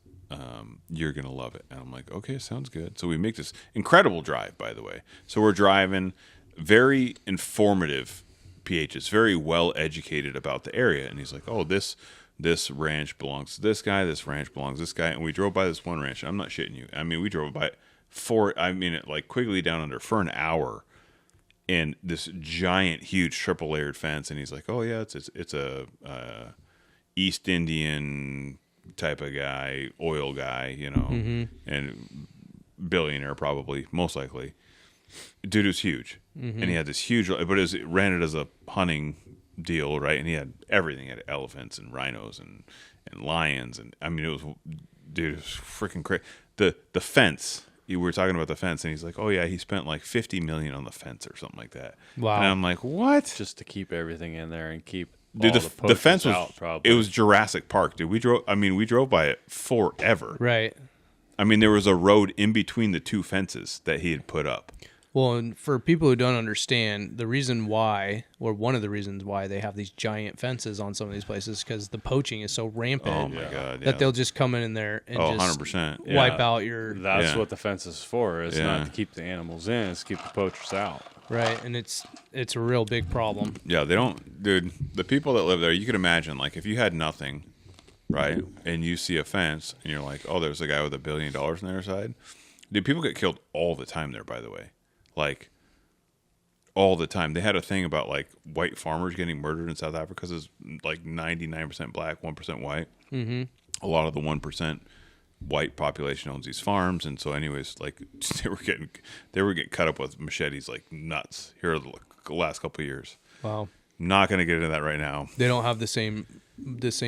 You're gonna love it. And I'm like, okay, sounds good. So we make this incredible drive, by the way. So we're driving, very informative PH. It's very well educated about the area. And he's like, oh, this ranch belongs to this guy, this ranch belongs to this guy. And we drove by this one ranch. I'm not shitting you. I mean, we drove by like Quigley down under for an hour, and this giant, huge triple layered fence. And he's like, oh yeah, it's a East Indian type of guy, oil guy, and billionaire probably, most likely. Dude was huge, and he had this huge, but it ran it as a hunting deal, right? And he had everything. He had elephants and rhinos and lions, and I mean, it was freaking crazy. The fence. We were talking about the fence, and he's like, "Oh yeah, he spent like $50 million on the fence or something like that." Wow. And I'm like, "What?" Just to keep everything in there and keep Dude, all the poachers fence was out, probably. it was Jurassic Park, dude. We drove by it forever. Right. I mean, there was a road in between the two fences that he had put up. Well, and for people who don't understand, the reason why, or one of the reasons why they have these giant fences on some of these places, because the poaching is so rampant Oh my god, yeah. that they'll just come in there and just 100%. wipe out your That's Yeah. what the fence is for. It's Yeah. not to keep the animals in; it's to keep the poachers out. right, and it's a real big problem. Yeah, they don't, dude. The people that live there, you could imagine, like, if you had nothing, right, and you see a fence, and you're like, oh, there's a guy with $1 billion on the other side. Dude, people get killed all the time there. By the way, like, all the time. They had a thing about like white farmers getting murdered in South Africa because it's like 99% black, 1% white. Mm-hmm. A lot of the 1% white population owns these farms, and so anyways, like they were getting cut up with machetes like nuts here the last couple of years. Wow. Not going to get into that right now. They don't have the same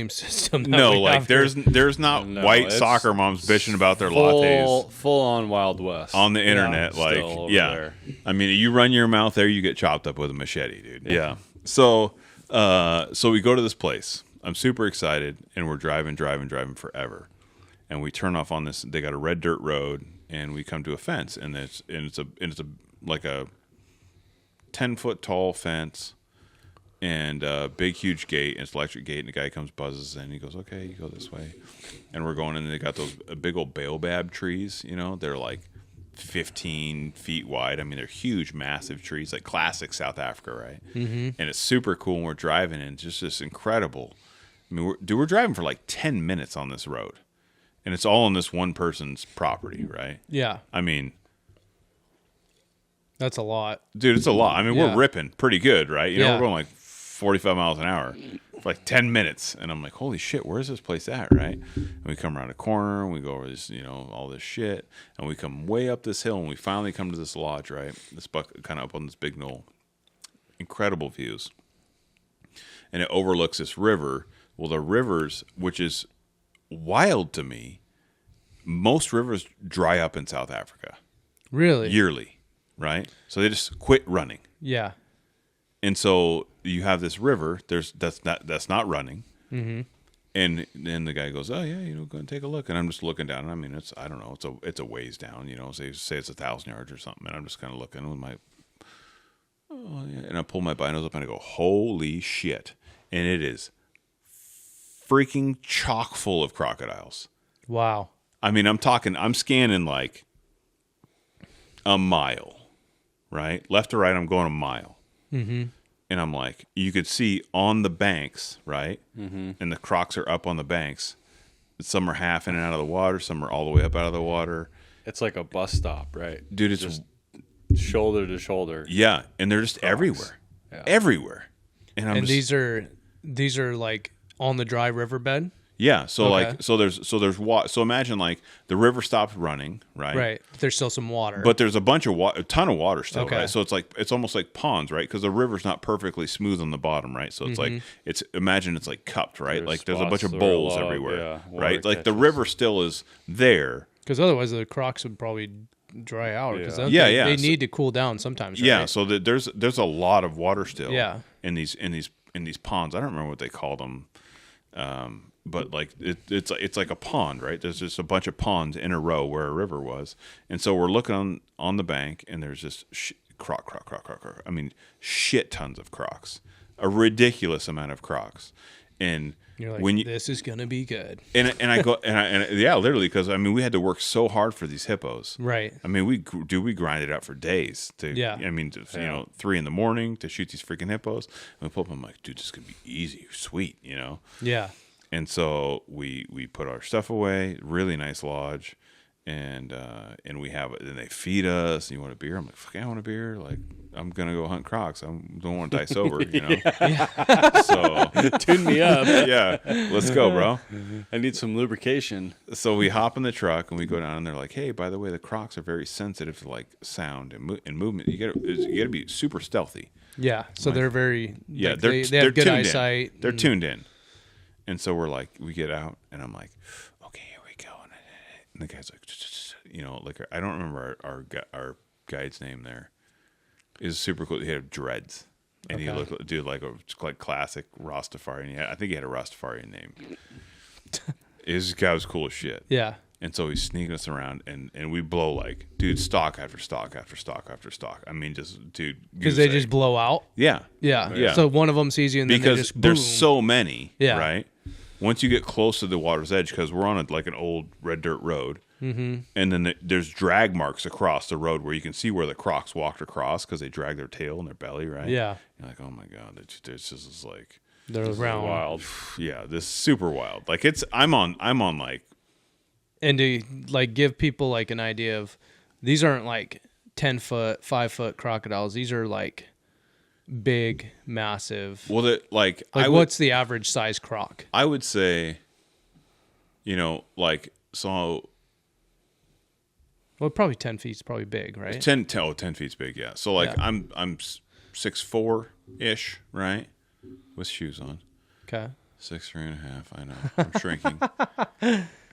system. That No, we like have there's not white soccer moms bitching about their lattes full on Wild West on the internet. still over Yeah, there. I mean, you run your mouth there, you get chopped up with a machete, dude. Yeah. So we go to this place. I'm super excited, and we're driving forever, and we turn off on this. They got a red dirt road, and we come to a fence, and it's like a 10-foot tall fence. And a big, huge gate, and it's an electric gate, and the guy comes, buzzes in, he goes, okay, you go this way. And we're going in, and they got those big old baobab trees, you know, they're like 15 feet wide. I mean, they're huge, massive trees, like classic South Africa, right? Mm-hmm. And it's super cool, and we're driving, and it's just this incredible. I mean, we're driving for like 10 minutes on this road, and it's all on this one person's property, right? Yeah. I mean, That's a lot. dude, it's a lot. I mean, we're ripping pretty good, right? You know, Yeah. we're going like 45 miles an hour for like 10 minutes. And I'm like, holy shit, where's this place at, right? And we come around a corner, and we go over this, you know, all this shit. And we come way up this hill, and we finally come to this lodge, right? This kind of up on this big knoll. Incredible views. And it overlooks this river. Well, the rivers, which is wild to me, most rivers dry up in South Africa. Really? Yearly, right? So they just quit running. Yeah. And so you have this river. That's not running. Mm-hmm. And then the guy goes, "Oh yeah, you know, go and take a look." And I'm just looking down. And I mean, I don't know, it's a ways down. You know, say it's 1,000 yards or something. And I'm just kind of looking with my, and I pull my binos up and I go, "Holy shit!" And it is freaking chock full of crocodiles. Wow. I mean, I'm scanning like a mile, right? Left to right, I'm going a mile. Mm-hmm. And I'm like, you could see on the banks, right? Mm-hmm. And the crocs are up on the banks. Some are half in and out of the water. Some are all the way up out of the water. It's like a bus stop, right? Dude, it's just shoulder to shoulder. Yeah, and they're just everywhere. Yeah. Everywhere. And these are like on the dry riverbed? Yeah, so Okay. like there's water. So imagine like the river stopped running, right? Right. There's still some water. But there's a bunch of a ton of water still, Okay. right? So it's almost like ponds, right? Because the river's not perfectly smooth on the bottom, right? So it's like imagine it's like cupped, right? There's like there's a bunch of spots where a bowls lot of, everywhere, water right? Like the catches. river still is there. Because otherwise the crocs would probably dry out. Because Yeah, yeah. They So- need to cool down sometimes, right? Yeah, so there's a lot of water still. Yeah. In these ponds. I don't remember what they call them. But like it's like a pond, right? There's just a bunch of ponds in a row where a river was, and so we're looking on the bank, and there's just croc. I mean, shit tons of crocs, a ridiculous amount of crocs, and You're like, when you this is gonna be good. and I go and yeah, literally, because I mean we had to work so hard for these hippos, Right. I mean we grinded out for days to I mean you know 3 a.m. to shoot these freaking hippos, and we pull up. I'm like, dude, this could be easy, sweet, you know. Yeah. And so we put our stuff away. Really nice lodge, and we have it. And they feed us. You want a beer? I'm like, fuck, I want a beer. Like I'm gonna go hunt crocs. I don't want to die sober, you know. So Tune me up. yeah, let's go, bro. I need some lubrication. So we hop in the truck and we go down. And they're like, hey, by the way, the crocs are very sensitive to like sound and movement. You gotta be super stealthy. Yeah. So they're very like, they're they have good tuned eyesight. in. They're tuned in. And so we get out, and I'm like, okay, here we go. And the guy's like, you know, like I don't remember our guide's name there. Is super cool. He had dreads, and he looked, dude, like classic Rastafarian. I think he had a Rastafarian name. This guy was cool as shit. Yeah. And so he's sneaking us around, and we blow like, dude, stock after stock after stock after stock. I mean, just, dude. Because they just blow out. Yeah. Yeah. Yeah. So one of them sees you and then they Because just boom. there's so many, Yeah. right? Once you get close to the water's edge, because we're on like an old red dirt road, and then there's drag marks across the road where you can see where the crocs walked across because they drag their tail and their belly, right? Yeah. You're like, oh my god, this is like, They're around. Wild. yeah, this is super wild. Like I'm on like, And to like give people like an idea of these aren't like 10-foot, 5-foot crocodiles. These are like big, massive. well, that like Like what's the average size croc? I would say, you know, like so Well, probably 10 feet's probably big, right? 10 feet's big, yeah. So like Yeah. I'm 6'4" ish, right, with shoes on. Okay. 6'3.5". I know I'm shrinking.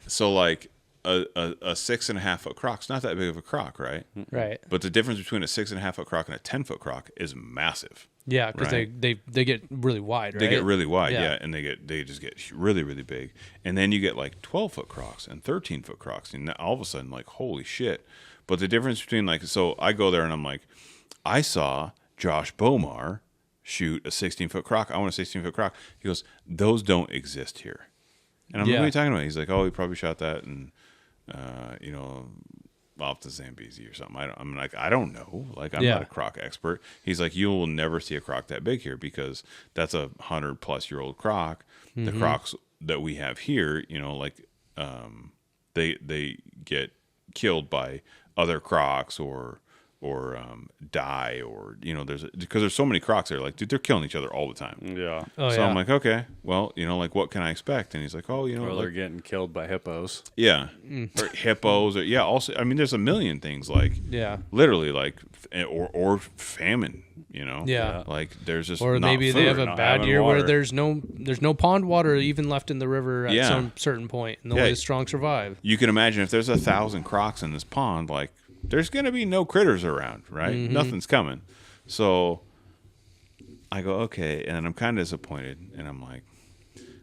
So like a 6.5 foot croc's not that big of a croc, right? Right. But the difference between a 6.5 foot croc and a 10-foot croc is massive. Yeah, because Right. they get really wide, right? They get really wide, Yeah. yeah, and they just get really, really big. And then you get like 12-foot crocs and 13-foot crocs, and all of a sudden, like, holy shit. But the difference between, like, so I go there and I'm like, I saw Josh Bomar shoot a 16-foot croc. I want a 16-foot croc. He goes, those don't exist here. And I'm like, Yeah. what are you talking about? He's like, oh, he probably shot that and, off the Zambezi or something. I'm like, I don't know. Like, I'm Yeah. not a croc expert. He's like, you will never see a croc that big here because that's 100-plus-year-old croc. The crocs that we have here, like, they get killed by other crocs or die or because there's so many crocs there. Like, dude, they're killing each other all the time. Yeah. Oh, So yeah. I'm like, okay, well, like, what can I expect? And he's like, oh, Or like, they're getting killed by hippos. yeah, or hippos, or also, I mean, there's a million things like, Yeah. literally, like, or famine, Yeah. like there's just Or not maybe food. they have a not bad having year where water. there's no pond water even left in the river at Yeah. some certain point, and Yeah. only the strong survive. You can imagine if there's 1,000 crocs in this pond, like, there's gonna be no critters around, right? Nothing's coming. So I go, okay, and I'm kind of disappointed, and I'm like,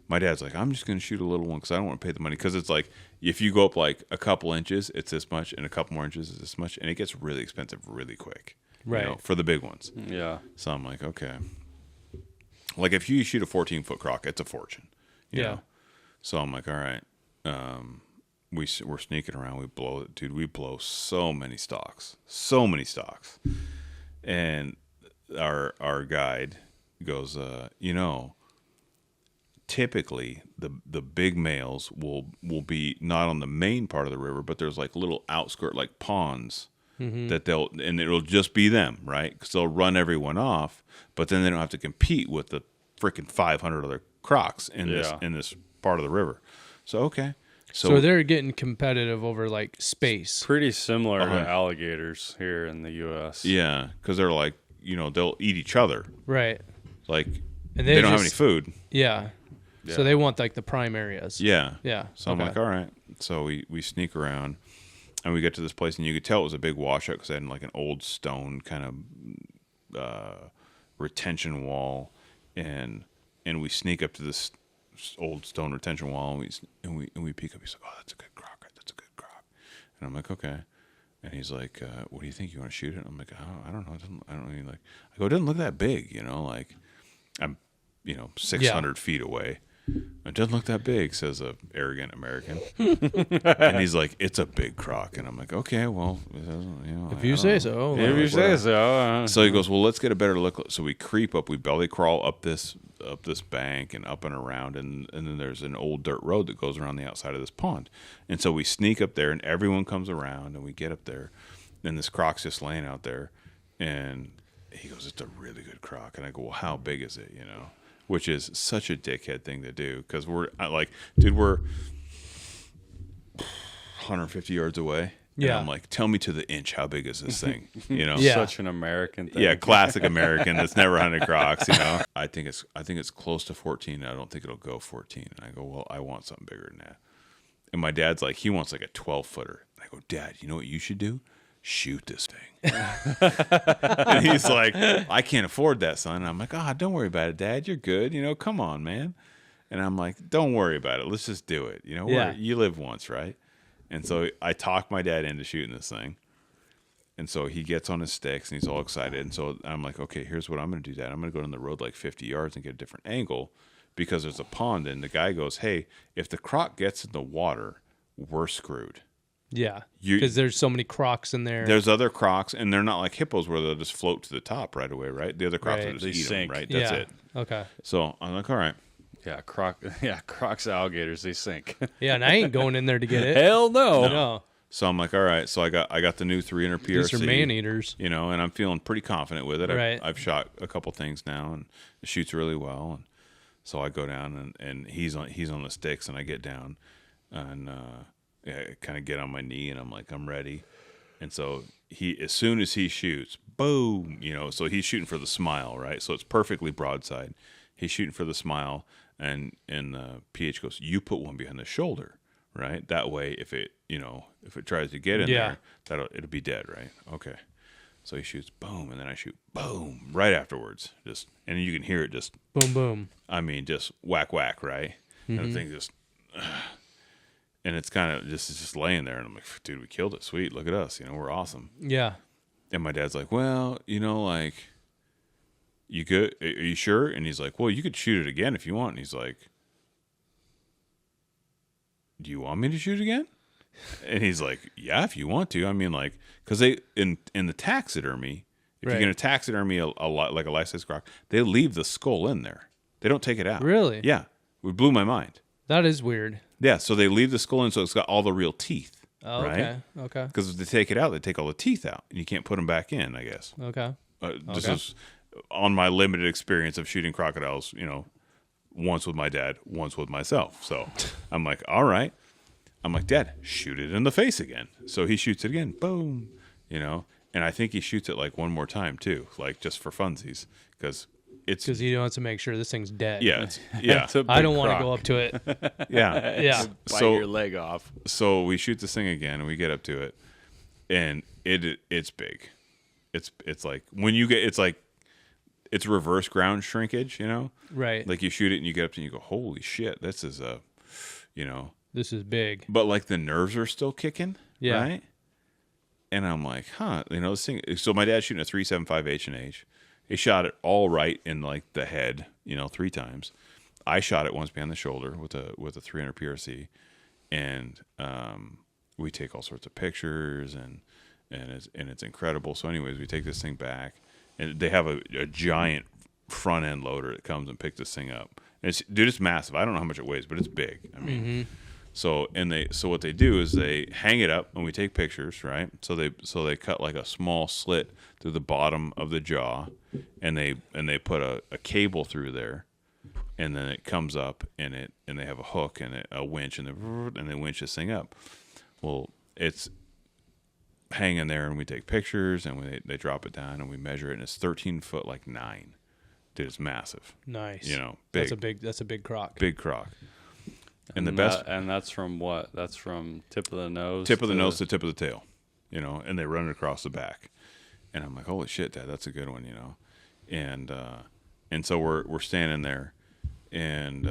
my dad's like, I'm just gonna shoot a little one because I don't want to pay the money, because it's like, if you go up like a couple inches, it's this much, and a couple more inches is this much, and it gets really expensive really quick, Right. for the big ones. Yeah. So I'm like, okay, like if you shoot a 14-foot croc, it's a fortune, you Yeah. know? So I'm like, all right, we're sneaking around, we blow it, dude, we blow so many stalks, and our guide goes, typically the big males will be not on the main part of the river, but there's like little outskirt, like ponds, that and it'll just be them, right? Because they'll run everyone off, but then they don't have to compete with the freaking 500 other crocs in this part of the river. So okay, So they're getting competitive over like space. Pretty similar Uh-huh. to alligators here in the U.S. yeah, because they're like, they'll eat each other, Right. like, And they don't have just- any food. Yeah. Yeah. So they want like the prime areas. Yeah. Yeah. So I'm like, all right. So we sneak around, and we get to this place, and you could tell it was a big washout because they had like an old stone kind of retention wall, and we sneak up to this old stone retention wall, and we peek up. He's like, oh, that's a good croc. That's a good croc. And I'm like, okay. And he's like, what do you think? You want to shoot it? I'm like, oh, I don't know. I don't really like. I go, it doesn't look that big, like I'm 600 feet away. It doesn't look that big, says a arrogant American. And he's like, it's a big croc. And I'm like, okay, well, If you say so. If you say so. So he goes, well, let's get a better look. So we creep up, we belly crawl up this bank and up and around, and then there's an old dirt road that goes around the outside of this pond. And so we sneak up there, and everyone comes around, and we get up there, and this croc's just laying out there, and he goes, it's a really good croc. And I go, well, how big is it, Which is such a dickhead thing to do, because we're 150 yards away. And Yeah. I'm like, tell me to the inch, how big is this thing? Yeah. Such an American thing. Yeah, classic American that's never hunted crocs, I think it's close to 14. I don't think it'll go 14. And I go, well, I want something bigger than that. And my dad's like, he wants like a 12-footer. I go, Dad, you know what you should do? Shoot this thing. And he's like, I can't afford that, son. And I'm like, don't worry about it, Dad. You're good. Come on, man. And I'm like, don't worry about it. Let's just do it. Yeah. You live once, right? And so I talk my dad into shooting this thing. And so he gets on his sticks, and he's all excited. And so I'm like, okay, here's what I'm going to do, Dad. I'm going to go down the road like 50 yards and get a different angle because there's a pond. And the guy goes, hey, if the croc gets in the water, we're screwed. Yeah. Because there's so many crocs in there. There's other crocs, and they're not like hippos where they'll just float to the top right away, right? The other crocs Right. will They just eat sink. them, right? That's yeah. it. Okay. So I'm like, all right. Yeah, crocs, alligators, they sink. Yeah, and I ain't going in there to get it. Hell no. No. So I'm like, all right. So I got the new 300 PRC. These are man eaters. And I'm feeling pretty confident with it. Right. I've shot a couple things now, and it shoots really well. And so I go down, and he's on the sticks, and I get down, and I kind of get on my knee and I'm like, I'm ready. And so as soon as he shoots, boom, so he's shooting for the smile, right? So it's perfectly broadside. He's shooting for the smile, and the PH goes, you put one behind the shoulder, right? That way, if it tries to get in there, it'll be dead, right? Okay. So he shoots, boom, and then I shoot, boom, right afterwards. And you can hear it just boom, boom. I mean, just whack, whack, right? Mm-hmm. And the thing just, and it's kind of just laying there, and I'm like, dude, we killed it. Sweet, look at us, we're awesome. Yeah. And my dad's like, well, like, you good? Are you sure? And he's like, well, you could shoot it again if you want. And he's like, do you want me to shoot again? And he's like, yeah, if you want to. I mean, like, because they in the taxidermy, if you're gonna taxidermy a lot like a life-size croc, they leave the skull in there. They don't take it out. Really? Yeah, it blew my mind. That is weird. Yeah, so they leave the skull in, so it's got all the real teeth. Oh, right? Okay. Because if they take it out, they take all the teeth out, and you can't put them back in, I guess. Okay. This is on my limited experience of shooting crocodiles, once with my dad, once with myself. So I'm like, all right. I'm like, Dad, shoot it in the face again. So he shoots it again. Boom. And I think he shoots it like one more time too, like just for funsies, because he wants to make sure this thing's dead. Yeah. Yeah. I don't want to go up to it. Yeah. Yeah. Bite your leg off. So we shoot this thing again and we get up to it, and it's big. It's like when you get, it's reverse ground shrinkage, Right. Like you shoot it and you get up and you go, holy shit, this is This is big. But like the nerves are still kicking, yeah. Right? And I'm like, this thing. So my dad's shooting a 375 H&H. He shot it all right in like the head, 3 times. I shot it once behind the shoulder with a 300 PRC, and we take all sorts of pictures, and it's incredible. So anyways, we take this thing back, and they have a giant front end loader that comes and picks this thing up. And it's massive. I don't know how much it weighs, but it's big. I mean. Mm-hmm. So what they do is they hang it up and we take pictures, right? So they cut like a small slit through the bottom of the jaw, and they put a cable through there, and then it comes up and they have a hook and a winch, and they winch this thing up. Well, it's hanging there, and we take pictures, and they drop it down and we measure it, and it's 13 foot like 9. Dude, it's massive. Nice. Big. That's a big croc. Big croc. And that's from what? That's from tip of the nose. Tip of the nose to tip of the tail, and they run it across the back. And I'm like, holy shit, Dad, that's a good one, And so we're standing there, and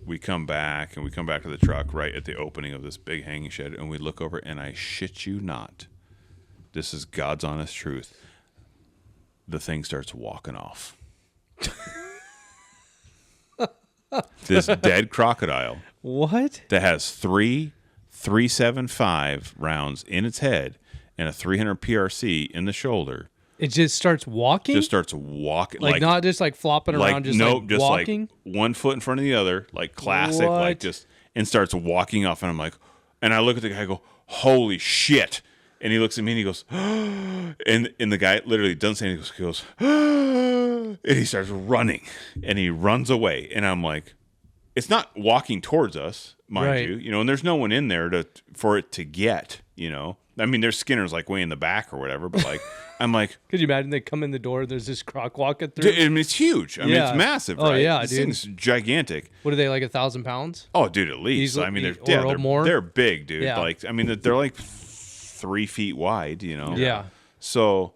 we come back to the truck right at the opening of this big hanging shed, and we look over, and I shit you not, this is God's honest truth, the thing starts walking off. This dead crocodile. What? That has 3 3.75 rounds in its head and a 300 PRC in the shoulder. It just starts walking? Just starts walking. Like not just like flopping around, just just walking? Like one foot in front of the other, like classic, like just, and starts walking off. And I'm like, and I look at the guy, I go, holy shit. And he looks at me and he goes, and the guy literally doesn't say anything. He goes, and he starts running, and he runs away. And I'm like, it's not walking towards us, mind you, and there's no one in there for it to get, I mean, there's Skinners like way in the back or whatever, but like, I'm like, could you imagine they come in the door, there's this croc walking through? Dude, I mean, it's huge. I mean, it's massive, right? Oh, yeah, this dude. thing's gigantic. What are they, like 1,000 pounds? Oh, dude, at least. I mean, they're big, dude. Yeah. Like, I mean, they're like 3 feet wide, Yeah. So,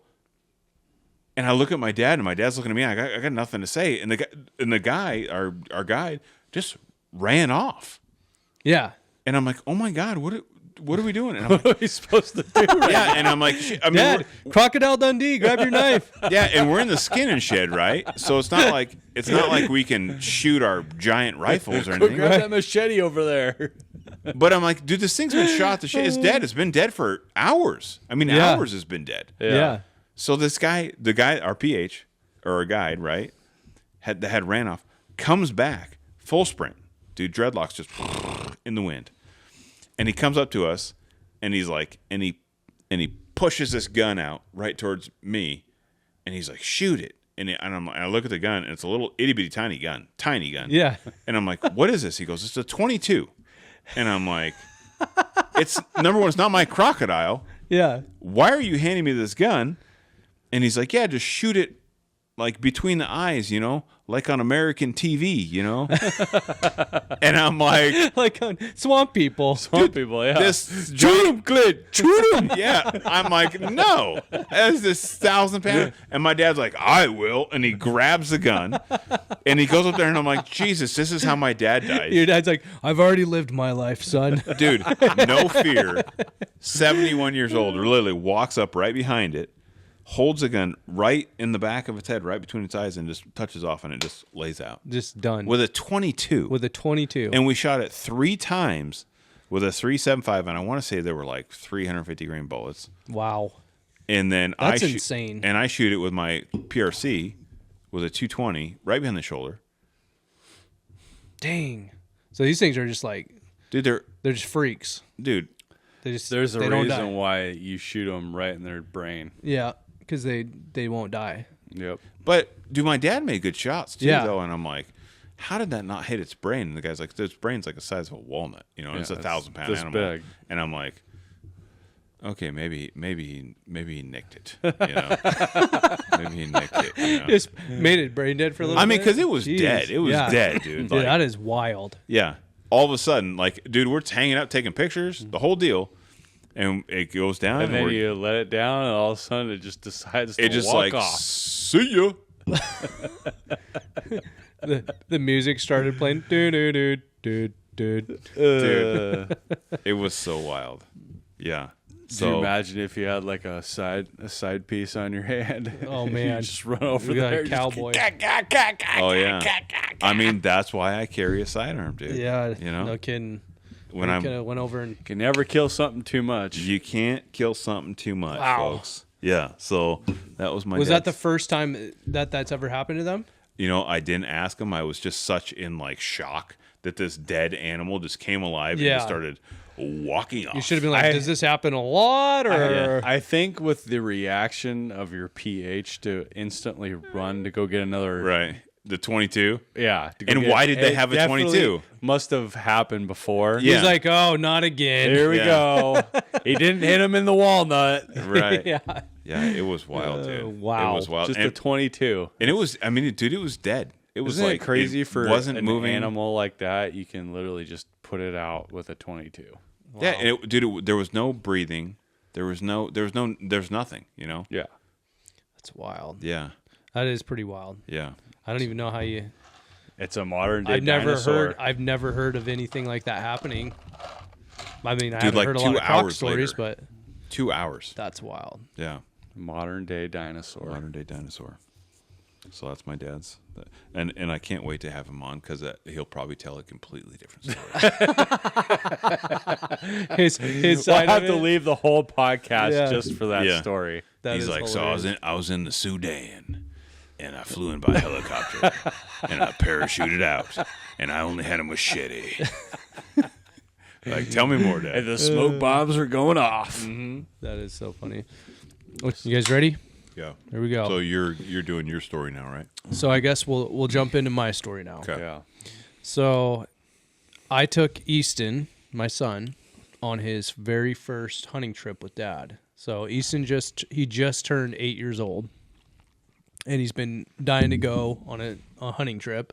and I look at my dad, and my dad's looking at me. I got nothing to say, and the guy, our guide, just ran off. Yeah. And I'm like, oh my God, what are we doing? And I'm like, what are we supposed to do? Right? Yeah, and I'm like, Dad, Crocodile Dundee, grab your knife. Yeah, and we're in the skinning shed, right? So it's not like we can shoot our giant rifles or anything. Grab that machete over there. But I'm like, dude, this thing's been shot to shit. It's dead. It's been dead for hours. I mean, hours has been dead. Yeah. So this guy, our PH, or our guide, right, had ran off, comes back, full sprint. Dude, dreadlocks just in the wind. And he comes up to us, and he's like, and he pushes this gun out right towards me, and he's like, shoot it. And I look at the gun, and it's a little itty-bitty tiny gun. And Yeah. I'm like, what is this? He goes, it's a 22. And I'm like, it's number one, it's not my crocodile. Yeah. Why are you handing me this gun? And he's like, yeah, just shoot it like between the eyes, like on American TV, And I'm like, Like on Swamp People. Swamp People, yeah. this Shoot him, Clint. Shoot him. yeah. I'm like, no, that's this 1,000-pound. And my dad's like, I will. And he grabs the gun and he goes up there and I'm like, Jesus, this is how my dad died. Your dad's like, I've already lived my life, son. Dude, no fear. 71 years old, literally walks up right behind it, holds a gun right in the back of its head, right between its eyes, and just touches off, and it just lays out. Just done. With a 22. With a 22. And we shot it 3 times with a 3.75, and I want to say there were like 350 grain bullets. Wow. And then That's insane. And I shoot it with my PRC with a 220 right behind the shoulder. Dang. So these things are just like, Dude, they're just freaks. dude, There's a they don't die. reason why you shoot them right in their brain. Yeah, because they won't die. Yep. But dude, my dad made good shots too, Yeah. though, and I'm like, how did that not hit its brain? And the guy's like, this brain's like the size of a walnut, and it's a 1,000-pound this animal. big. And I'm like, okay, maybe he nicked it, maybe he nicked it. Just made it brain dead for a little bit. I mean, because it was Jeez. dead. It was Yeah. dead, dude. Dude, Like, that is wild. yeah. All of a sudden, like, dude, we're hanging out, taking pictures, the whole deal, and it goes down, And then we're- you let it down, and all of a sudden it just decides to it just walk like, off. see ya. The music started playing. Dude. Dude, it was so wild. Yeah. Do you imagine if you had like a side piece on your hand? Oh, You man. just run over We got there, a cowboy. Oh yeah. I mean, that's why I carry a sidearm, dude. Yeah. You know? No kidding. When I I'm, went over and can never kill something too much. you can't kill something too much, Wow. folks. Yeah. So that was my. was that the dad's- first time that's ever happened to them? I didn't ask him. I was just such in like shock that this dead animal just came alive and Yeah. just started walking off. You should have been like, does this happen a lot? Or I think with the reaction of your PH to instantly run to go get another. Right. The 22. Yeah. to go And get- why did they it have a definitely 22? Must have happened before. Yeah. he's like, oh, not again. Here we Yeah. go. He didn't hit him in the walnut. Right. Yeah. Yeah. It was wild, dude. wow. It was wild. Just and, a 22. and it was. I mean, dude, it was dead. It was Isn't like it crazy for wasn't an moving. animal like that? You can literally just put it out with a 22. Yeah, and there was no breathing. There's nothing. Yeah. That's wild. Yeah, That is pretty wild. yeah. I don't even know how you. It's a modern day I've dinosaur. never heard of anything like that happening. I mean, I Dude, haven't like heard a 2 lot of croc hours stories, later. but 2 hours. that's wild. Yeah, Modern day dinosaur. modern day dinosaur. So that's my dad's, and I can't wait to have him on because he'll probably tell a completely different story. His We'll side have of to it, leave the whole podcast Yeah. just for that Yeah. story. that He's is like, hilarious. I was in the Sudan, and I flew in by helicopter, and I parachuted out, and I only had a machete. Like, tell me more, Dad. And the smoke bombs are going off. That is so funny. You guys ready? Yeah. Here we go. So you're doing your story now, right? So I guess we'll jump into my story now. Okay. Yeah. So I took Easton, my son, on his very first hunting trip with Dad. So Easton just turned 8 years old, and he's been dying to go on a hunting trip.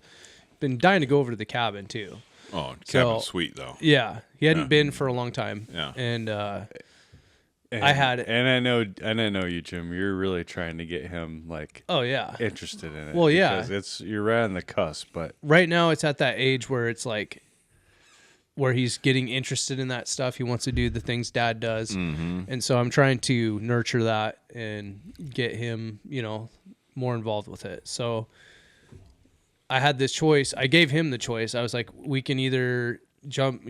Been dying to go over to the cabin too. Oh, So- cabin's sweet though. Yeah, he hadn't Yeah. been for a long time. Yeah. And And, I had it. and I know you, Jim. You're really trying to get him like oh yeah, interested in it. Well, yeah. because you're right on the cusp. But right now it's at that age where it's like where he's getting interested in that stuff. He wants to do the things Dad does, and so I'm trying to nurture that and get him, more involved with it. So I had this choice. I gave him the choice. I was like, we can either jump,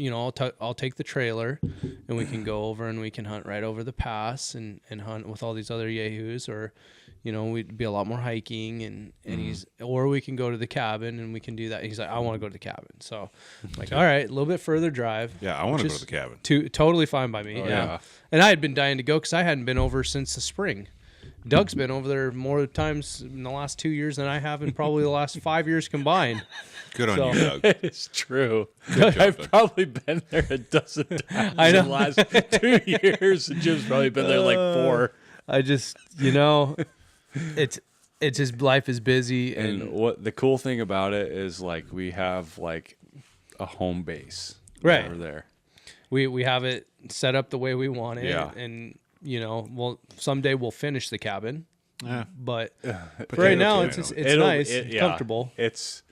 I'll take the trailer and we can go over and we can hunt right over the pass and hunt with all these other yahoos, or we'd be a lot more hiking and or we can go to the cabin and we can do that. He's like, I want to go to the cabin. So I'm like, all right, a little bit further drive. Yeah, I want to go Which to the cabin. Totally fine by me. yeah. And I had been dying to go because I hadn't been over since the spring. Doug's been over there more times in the last 2 years than I have in probably the last 5 years combined. Good on So- you, Doug. It's true. Good job, I've Doug. probably been there a dozen times I know. in the last 2 years, and Jim's probably been there like 4. I just, it's just life is busy, And and what the cool thing about it is, like, we have like a home base Right. over there. we have it set up the way we want it. Yeah. And well, someday we'll finish the cabin, Yeah. but Potato, right now potato. it's It'll- nice, it- it's yeah. comfortable. It's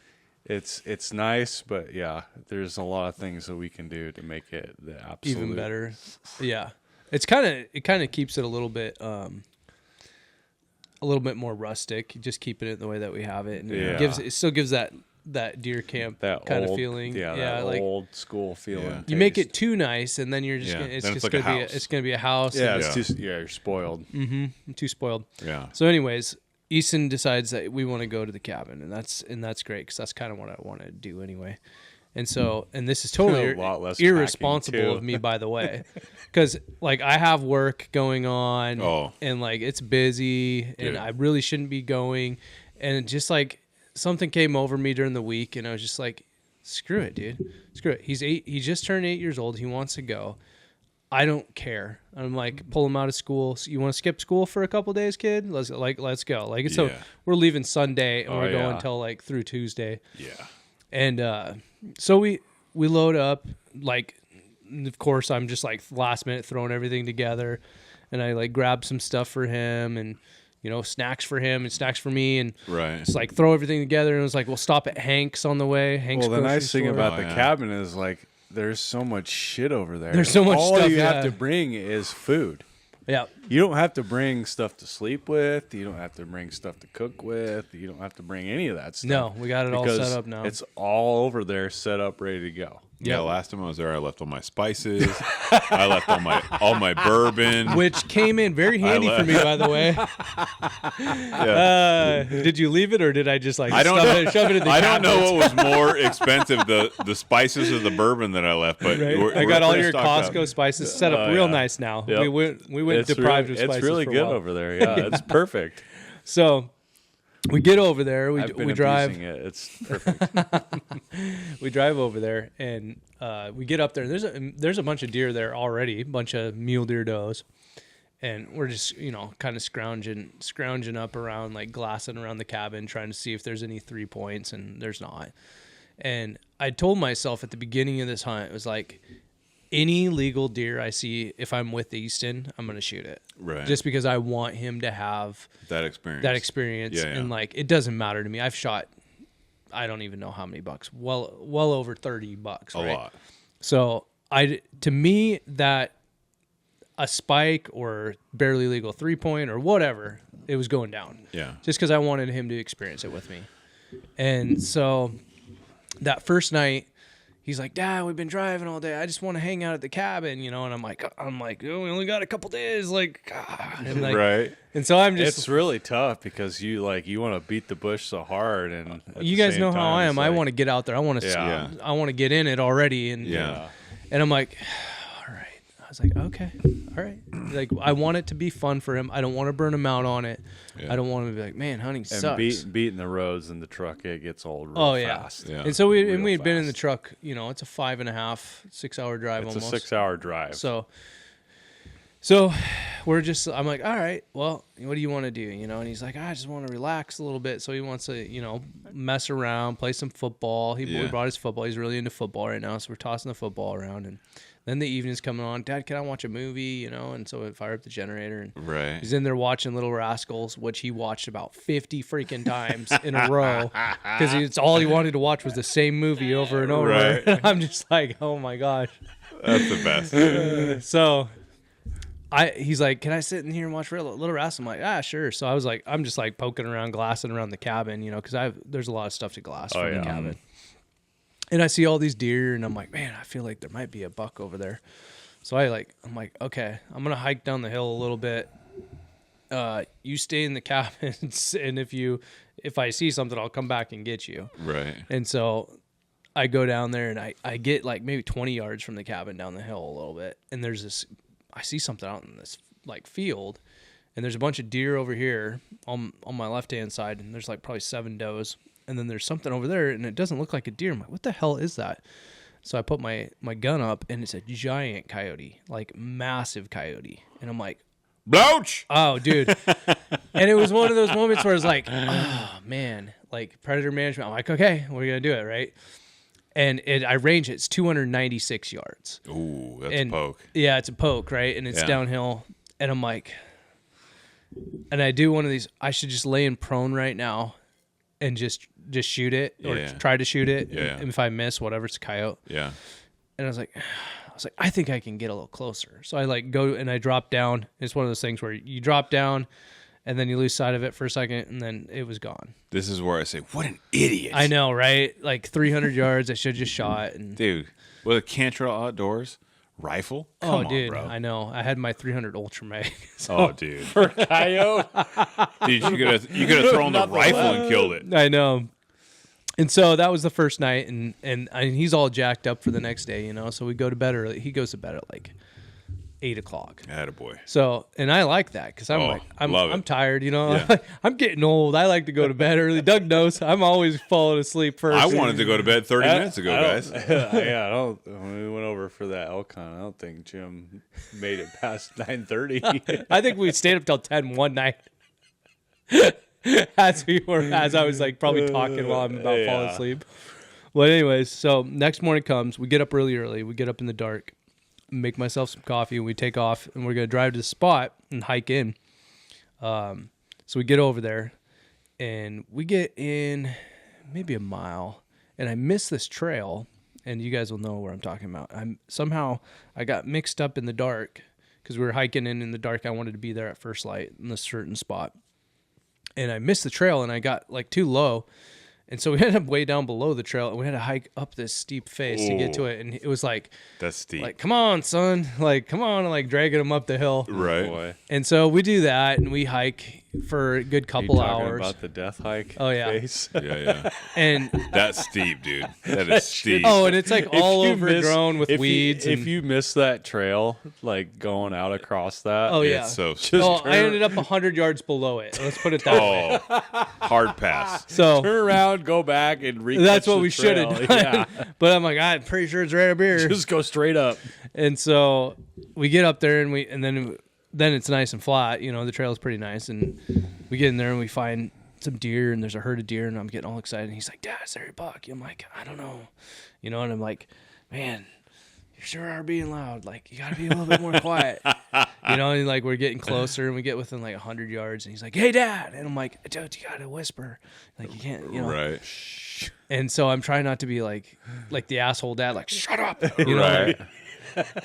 nice, but yeah, there's a lot of things that we can do to make it the absolute Even better. Yeah. It kind of keeps it a little bit more rustic, just keeping it the way that we have it, and Yeah. it still gives that deer camp That kind old, of feeling. Yeah, Yeah, that like old school feeling. Yeah. you make taste. it too nice, and then you're just Yeah. gonna, it's Then just it's like a gonna be house. it's gonna be a house. Yeah, and it's too. Yeah, you're spoiled. I'm too spoiled. Yeah. So, anyways, Easton decides that we want to go to the cabin, and that's great because that's kind of what I want to do anyway. And so, and this is totally A lot less irresponsible packing, too. of me, by the way, because like I have work going on, Oh. and like it's busy, and Dude. I really shouldn't be going, and just like something came over me during the week, and I was just like, screw it, dude, screw it. He's 8. He just turned 8 years old. He wants to go. I don't care. I'm like, pull him out of school. So you want to skip school for a couple days, kid? Let's go. Like it's Yeah. we're leaving Sunday and Oh, we're going yeah. until like through Tuesday. Yeah. And so we load up, like, of course I'm just like last minute throwing everything together, and I like grab some stuff for him, and snacks for him and snacks for me, and Right. just like throw everything together. And it was like, we'll stop at Hank's on the way. Hank's Well, the grocery nice thing store. about Oh, the yeah. cabin is like there's so much shit over there. There's so much All stuff, you yeah. have to bring is food. Yeah. You don't have to bring stuff to sleep with. You don't have to bring stuff to cook with. You don't have to bring any of that stuff. No, we got it all because set up now. It's all over there, set up, ready to go. Yeah, last time I was there, I left all my spices. I left all my bourbon. Which came in very handy for me, by the way. Yeah. Did you leave it, or did I just like I don't shove it in the I don't know cabinets? what was more expensive, the spices or the bourbon that I left. But Right? we're I got all pretty your stocked Costco up. spices set up Oh, real yeah. nice now. Yep. We went It's deprived really, of spices. It's really for a good while. over there. Yeah, it's perfect. So we get over there. I've been We drive. abusing it. It's perfect. We drive over there, and we get up there. And there's a bunch of deer there already, a bunch of mule deer does, and we're just kind of scrounging up around, like glassing around the cabin, trying to see if there's any 3 points, and there's not. And I told myself at the beginning of this hunt, it was like, any legal deer I see, if I'm with Easton, I'm gonna shoot it. Right. Just because I want him to have that experience. Yeah. And like, it doesn't matter to me. I've shot, I don't even know how many bucks. Well over 30 bucks. a right? lot. So to me, that a spike or barely legal 3-point or whatever, it was going down. Yeah. Just because I wanted him to experience it with me. And so that first night, he's like, Dad, we've been driving all day. I just want to hang out at the cabin, And I'm like, oh, we only got a couple days, and like, Right. And so I'm just. It's really tough because you want to beat the bush so hard, and at You the guys same know how time, I it's am. I like- want to get out there. I want to. Yeah. I want to get in it already, and Yeah. And I'm like, all right. I was like, okay, all right. Like, I want it to be fun for him. I don't want to burn him out on it. Yeah. I don't want to be like, man, hunting And sucks. beating the roads in the truck, it gets old real Oh yeah. fast. Yeah. And so we Real had been in the fast. truck. It's a 5.5, 6 hour drive It's almost. a 6-hour drive. So we're just, I'm like, all right, well, what do you want to do? And he's like, I just want to relax a little bit. So he wants to, mess around, play some football. We Yeah. brought his football. He's really into football right now. So we're tossing the football around. And then the evening's coming on. Dad, can I watch a movie? And so we fire up the generator, and Right. he's in there watching Little Rascals, which he watched about 50 freaking times in a row because it's all he wanted to watch was the same movie over and over. Right. And I'm just like, oh my gosh. That's the best. So he's like, can I sit in here and watch Little Rascals? I'm like, sure. So I'm just like poking around, glassing around the cabin, because there's a lot of stuff to glass from the cabin. And I see all these deer, and I'm like, man, I feel like there might be a buck over there. So I'm like, okay, I'm gonna hike down the hill a little bit. You stay in the cabins, and if I see something, I'll come back and get you. Right. And so I go down there, and I get like maybe 20 yards from the cabin down the hill a little bit, and I see something out in this like field, and there's a bunch of deer over here on my left-hand side, and there's like probably 7 does, and then there's something over there, and it doesn't look like a deer. I'm like, what the hell is that? So I put my gun up, and it's a giant coyote, like massive coyote, and I'm like, Bloach! oh, dude. And it was one of those moments where it's like, oh, man, like predator management. I'm like, okay, we're going to do it, right? And I range it's 296 yards. Ooh, that's a poke. Yeah, it's a poke, right? And it's downhill. And I'm like, and I do one of these, I should just lay in prone right now and just shoot it or try to shoot it. Yeah. And if I miss, whatever, it's a coyote. Yeah. And I was like, I think I can get a little closer. So I like go and I drop down. It's one of those things where you drop down and then you lose sight of it for a second and then it was gone. This is where I say, what an idiot. I know, right? Like 300 yards, I should have just shot. And dude, with a Cantrell Outdoors rifle? Come on, dude, bro. I know. I had my 300 Ultra Mag. So. Oh, dude. For coyote. Dude, you could have thrown the rifle and killed it. I know. And so that was the first night, and he's all jacked up for the next day, you know. So we go to bed early. He goes to bed at like 8 o'clock. Attaboy. So, and I like that because I'm tired, you know. Yeah. I'm getting old. I like to go to bed early. Doug knows I'm always falling asleep first. I wanted to go to bed 30 minutes ago, guys. When we went over for that elk hunt, I don't think Jim made it past 9:30. I think we stayed up till 10 one night. As I was like probably talking while I'm about falling asleep. Well, anyways, so next morning comes, we get up really early. We get up in the dark, make myself some coffee, and we take off, and we're gonna drive to the spot and hike in. So we get over there, and we get in maybe a mile, and I miss this trail, and you guys will know where I'm talking about. I got mixed up in the dark because we were hiking in the dark. I wanted to be there at first light in this certain spot. And I missed the trail, and I got like too low, and so we ended up way down below the trail, and we had to hike up this steep face to get to it. And it was like, that's steep. Like, come on, son, like, come on, and like dragging him up the hill. Right. Boy. And so we do that, and we hike for a good couple hours. About the death hike. Oh yeah. Face? Yeah. And that's steep, dude. That is steep. oh, and it's like all overgrown with weeds. If you miss that trail, like going out across that, oh yeah. It's so I ended up 100 yards below it. Let's put it that way. Hard pass. So turn around, go back, and that's what we should have done. Yeah. But I'm like, I'm pretty sure it's right up here. Just go straight up. And so we get up there, and then it's nice and flat. You know, the trail is pretty nice, and we get in there and we find some deer, and there's a herd of deer, and I'm getting all excited. And he's like, "Dad, is there a buck?" I'm like, "I don't know," you know. And I'm like, "Man, you sure are being loud. Like, you got to be a little bit more quiet." You know, and like we're getting closer, and we get within like 100 yards, and he's like, "Hey, Dad," and I'm like, "Dude, you got to whisper. Like, you can't, you know." Right. And so I'm trying not to be like the asshole dad, like, "Shut up," you know. Right.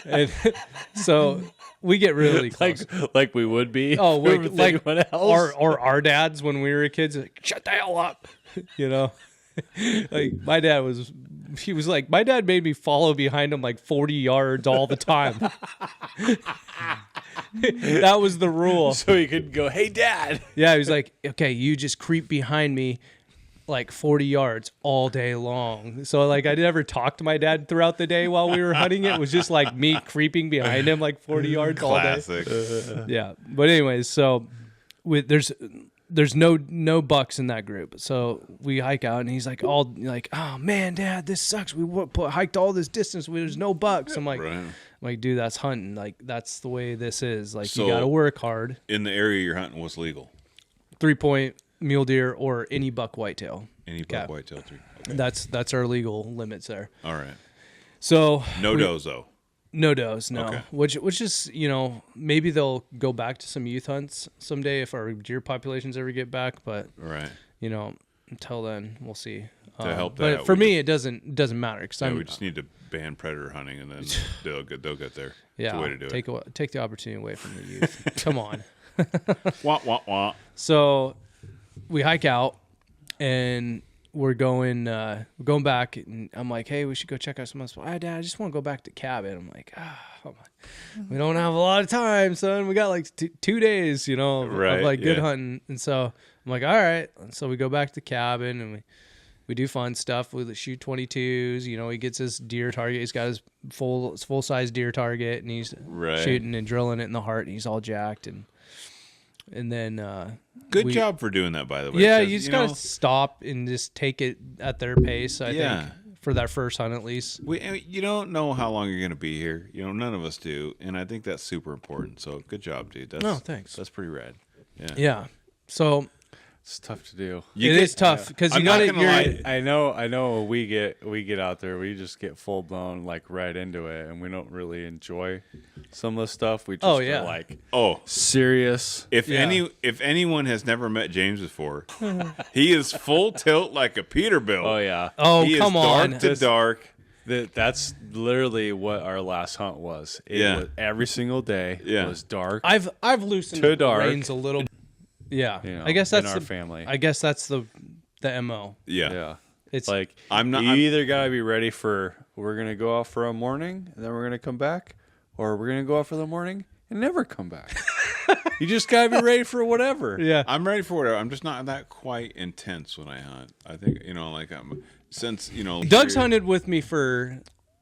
And so we get really close. like we would be. Oh, with like anyone else. or our dads when we were kids, like, shut the hell up, you know. Like my dad was like, my dad made me follow behind him like 40 yards all the time. That was the rule. So he could go, "Hey, Dad." Yeah, he was like, "Okay, you just creep behind me like 40 yards all day long." So like I never talked to my dad throughout the day while we were hunting. It was just like me creeping behind him like 40 yards Classic. all day. Yeah. But anyways, so there's no bucks in that group. So we hike out, and he's like, all like, "Oh man, Dad, this sucks. We hiked all this distance. There's no bucks." I'm like, Right. I'm like, dude, that's hunting. Like that's the way this is. Like So- you got to work hard. In the area you're hunting, what's legal? 3-point mule deer or any buck whitetail. Any buck whitetail tree. Okay. That's our legal limits there. All right. So No does though. no does, no. Okay. Which is, you know, maybe they'll go back to some youth hunts someday if our deer populations ever get back, but Right. you know, until then we'll see. To help that but out, for we me, it doesn't matter because Yeah, I'm we just need to ban predator hunting, and then they'll get there. yeah It's the way to do it. take the opportunity away from the youth. Come on. Wah, wah, wah. So we hike out, and we're going back, and I'm like, "Hey, we should go check out some other spot." Dad, I just want to go back to cabin. I'm like, we don't have a lot of time, son. We got like 2 days, you know, of Right, like good yeah. hunting. And so I'm like, all right. And so we go back to the cabin, and we do fun stuff. We shoot 22s. You know, he gets his deer target. He's got his full size deer target, and he's Right. shooting and drilling it in the heart, and he's all jacked. And And then Good job for doing that, by the way. Yeah, 'cause, you just gotta stop and just take it at their pace. I think for that first hunt at least. You don't know how long you're going to be here. None of us do, and I think that's super important. So good job, dude. Thanks. That's pretty rad. Yeah. Yeah. So It's tough to do. it is tough because you got to. I know. When we get out there, we just get full blown like right into it, and we don't really enjoy some of the stuff. We just are like serious. If anyone has never met James before, he is full tilt like a Peterbilt. Oh yeah. Oh he come is on. dark to dark. That's literally what our last hunt was. It was every single day. Yeah. It was dark. I've loosened To the dark. reins a little. Yeah, I guess in that's our the family. I guess that's the MO. Yeah. It's like you either gotta be ready for we're gonna go out for a morning and then we're gonna come back, or we're gonna go out for the morning and never come back. You just gotta be ready for whatever. Yeah, I'm ready for whatever. I'm just not that quite intense when I hunt. I think Doug's hunted with me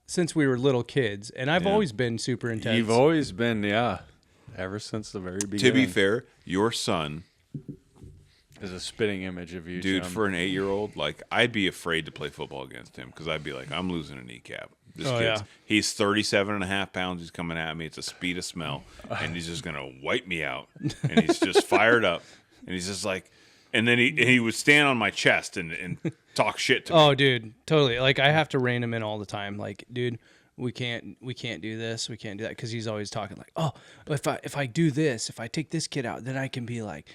since we were little kids, and I've always been super intense. You've always been ever since the very beginning. To be fair, your son is a spitting image of you, dude. Jim. For an 8-year-old, like I'd be afraid to play football against him because I'd be like, I'm losing a kneecap. He's 37 and a half pounds. He's coming at me. It's a speed of smell, and he's just gonna wipe me out. And he's just fired up, and he's just like, and then he would stand on my chest and talk shit to me. Oh, dude, totally. Like I have to rein him in all the time. Like, dude, we can't do this, we can't do that, because he's always talking like, oh, if I do this, if I take this kid out, then I can do like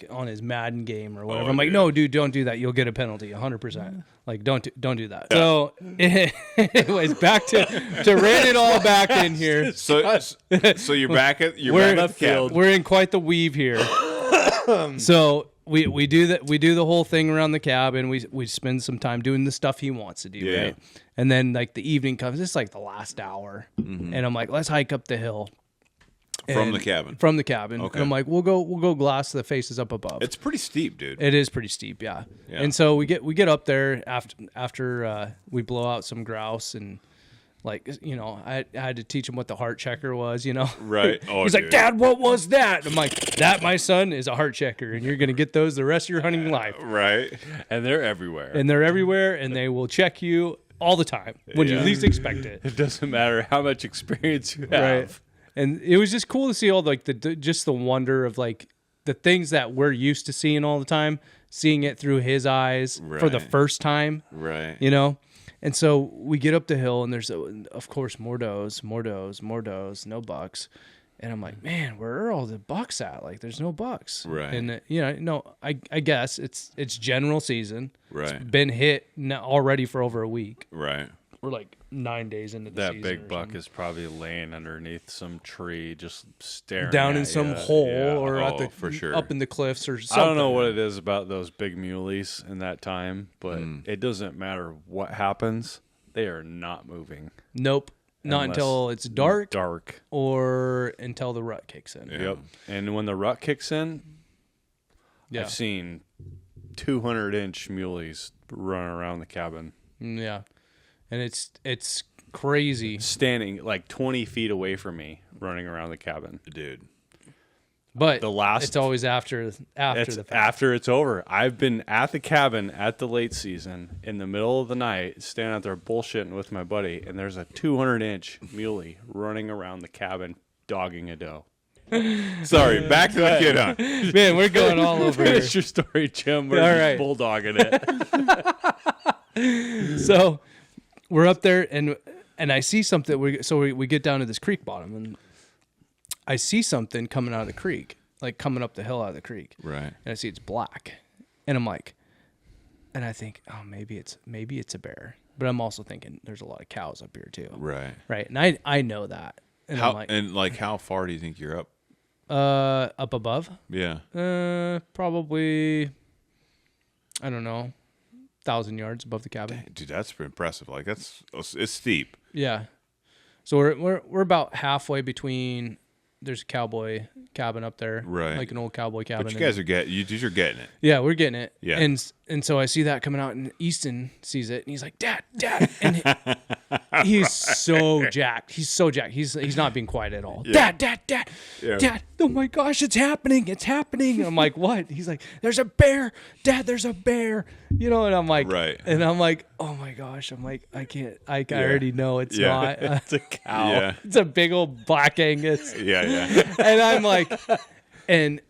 on his Madden game or whatever. I'm like, no, dude, don't do that. You'll get a penalty, 100%. Like, don't do that. Yeah. So, anyways, back to rein it all back in here. So you're back at the field. We're in quite the weave here. So we do that. We do the whole thing around the cabin. We spend some time doing the stuff he wants to do, right? And then like the evening comes. It's like the last hour, and I'm like, let's hike up the hill from the cabin. Okay. And I'm like, we'll go glass the faces up above. It's pretty steep, dude. It is pretty steep, yeah. And so we get up there after we blow out some grouse, and like, I had to teach him what the heart checker was, Right. Oh, he's like, Dad, what was that? I'm like, that, my son, is a heart checker, and you're going to get those the rest of your hunting life. Right. And they're everywhere. And they will check you all the time when you least expect it. It doesn't matter how much experience you have. Right. And it was just cool to see all like just the wonder of like the things that we're used to seeing all the time, seeing it through his eyes for the first time. Right. And so we get up the hill, and there's, of course, more does, no bucks. And I'm like, man, where are all the bucks at? Like, there's no bucks. Right. And, I guess it's general season. Right. It's been hit already for over a week. Right. We're like 9 days into the season. That big buck is probably laying underneath some tree, just staring down at in some you. hole or for sure. up in the cliffs or something. I don't know what it is about those big muleys in that time, but it doesn't matter what happens. They are not moving. Nope. Not until it's dark. Dark. Or until the rut kicks in. Yeah. Yep. And when the rut kicks in, I've seen 200-inch muleys run around the cabin. Yeah. And it's crazy. Standing like 20 feet away from me, running around the cabin. Dude. But it's always after the fact. After it's over. I've been at the cabin at the late season in the middle of the night, standing out there bullshitting with my buddy, and there's a 200-inch muley running around the cabin, dogging a doe. Sorry, back to the kid hunt. Man, we're going all over here. Finish your story, Jim. We're just bulldogging it. So we're up there, and I see something. We get down to this creek bottom, and I see something coming out of the creek, like coming up the hill out of the creek. Right. And I see it's black, and I'm like, and I think, oh, maybe it's a bear, but I'm also thinking there's a lot of cows up here too. Right. Right. And I know that. And I'm like, how far do you think you're up? Up above? Yeah. Probably, I don't know, 1,000 yards above the cabin. Dang, dude, that's impressive. Like it's steep. Yeah. So we're about halfway between. There's a cowboy cabin up there, right? Like an old cowboy cabin. But you guys are getting it. Yeah, we're getting it. Yeah. And so I see that coming out, and Easton sees it, and he's like, Dad, and he's so jacked. He's not being quiet at all. Yeah. Dad, oh my gosh, it's happening. I'm like, what? He's like, there's a bear, Dad, there's a bear. And I'm like, right. And I'm like, oh my gosh. I'm like, I can't. I already know it's not. It's a cow. Yeah. It's a big old black Angus. Yeah. And I'm like, and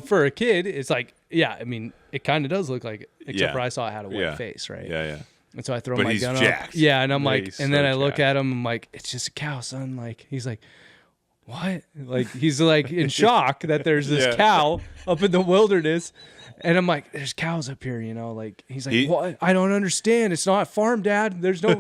for a kid, it's like, yeah, I mean, it kind of does look like it, except for I saw it had a white face, right? Yeah. And so I throw But my he's gun jacked. up. Yeah, and I'm like, he's and then so I look jacked. at him, I'm like, it's just a cow, son. Like, he's like, what? Like, he's like in shock that there's this cow up in the wilderness. And I'm like, there's cows up here, like, he's like, what? I don't understand. It's not a farm, Dad. There's I'm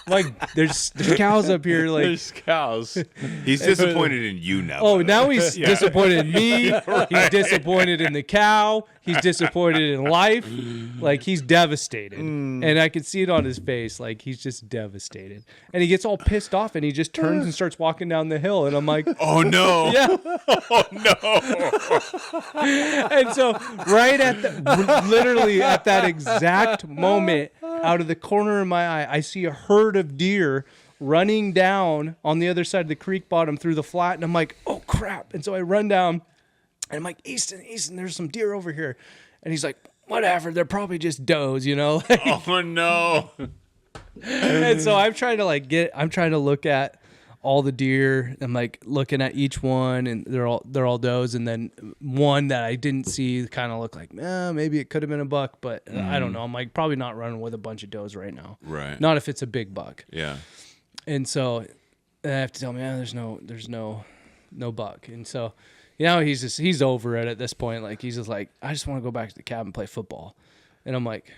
like, there's cows up here. Like, There's cows. He's disappointed in you now. oh, now he's disappointed in me. He's disappointed in the cow. He's disappointed in life. Like, he's devastated. And I can see it on his face. Like, he's just devastated. And he gets all pissed off, and he just turns and starts walking down the hill. And I'm like, Oh no. yeah. Oh no. And so literally at that exact moment, out of the corner of my eye, I see a herd of deer running down on the other side of the creek bottom through the flat. And I'm like, oh crap. And so I run down and I'm like, Easton, there's some deer over here. And he's like, whatever. They're probably just does, Like, Oh no. and so I'm trying to look at all the deer. I'm like looking at each one, and they're all does. And then one that I didn't see kind of looked like, maybe it could have been a buck, but I don't know. I'm like, probably not running with a bunch of does right now. Right. Not if it's a big buck. Yeah. And so I have to tell me, there's no buck. And so, he's over it at this point. Like, he's just like, I just want to go back to the cabin and play football. And I'm like,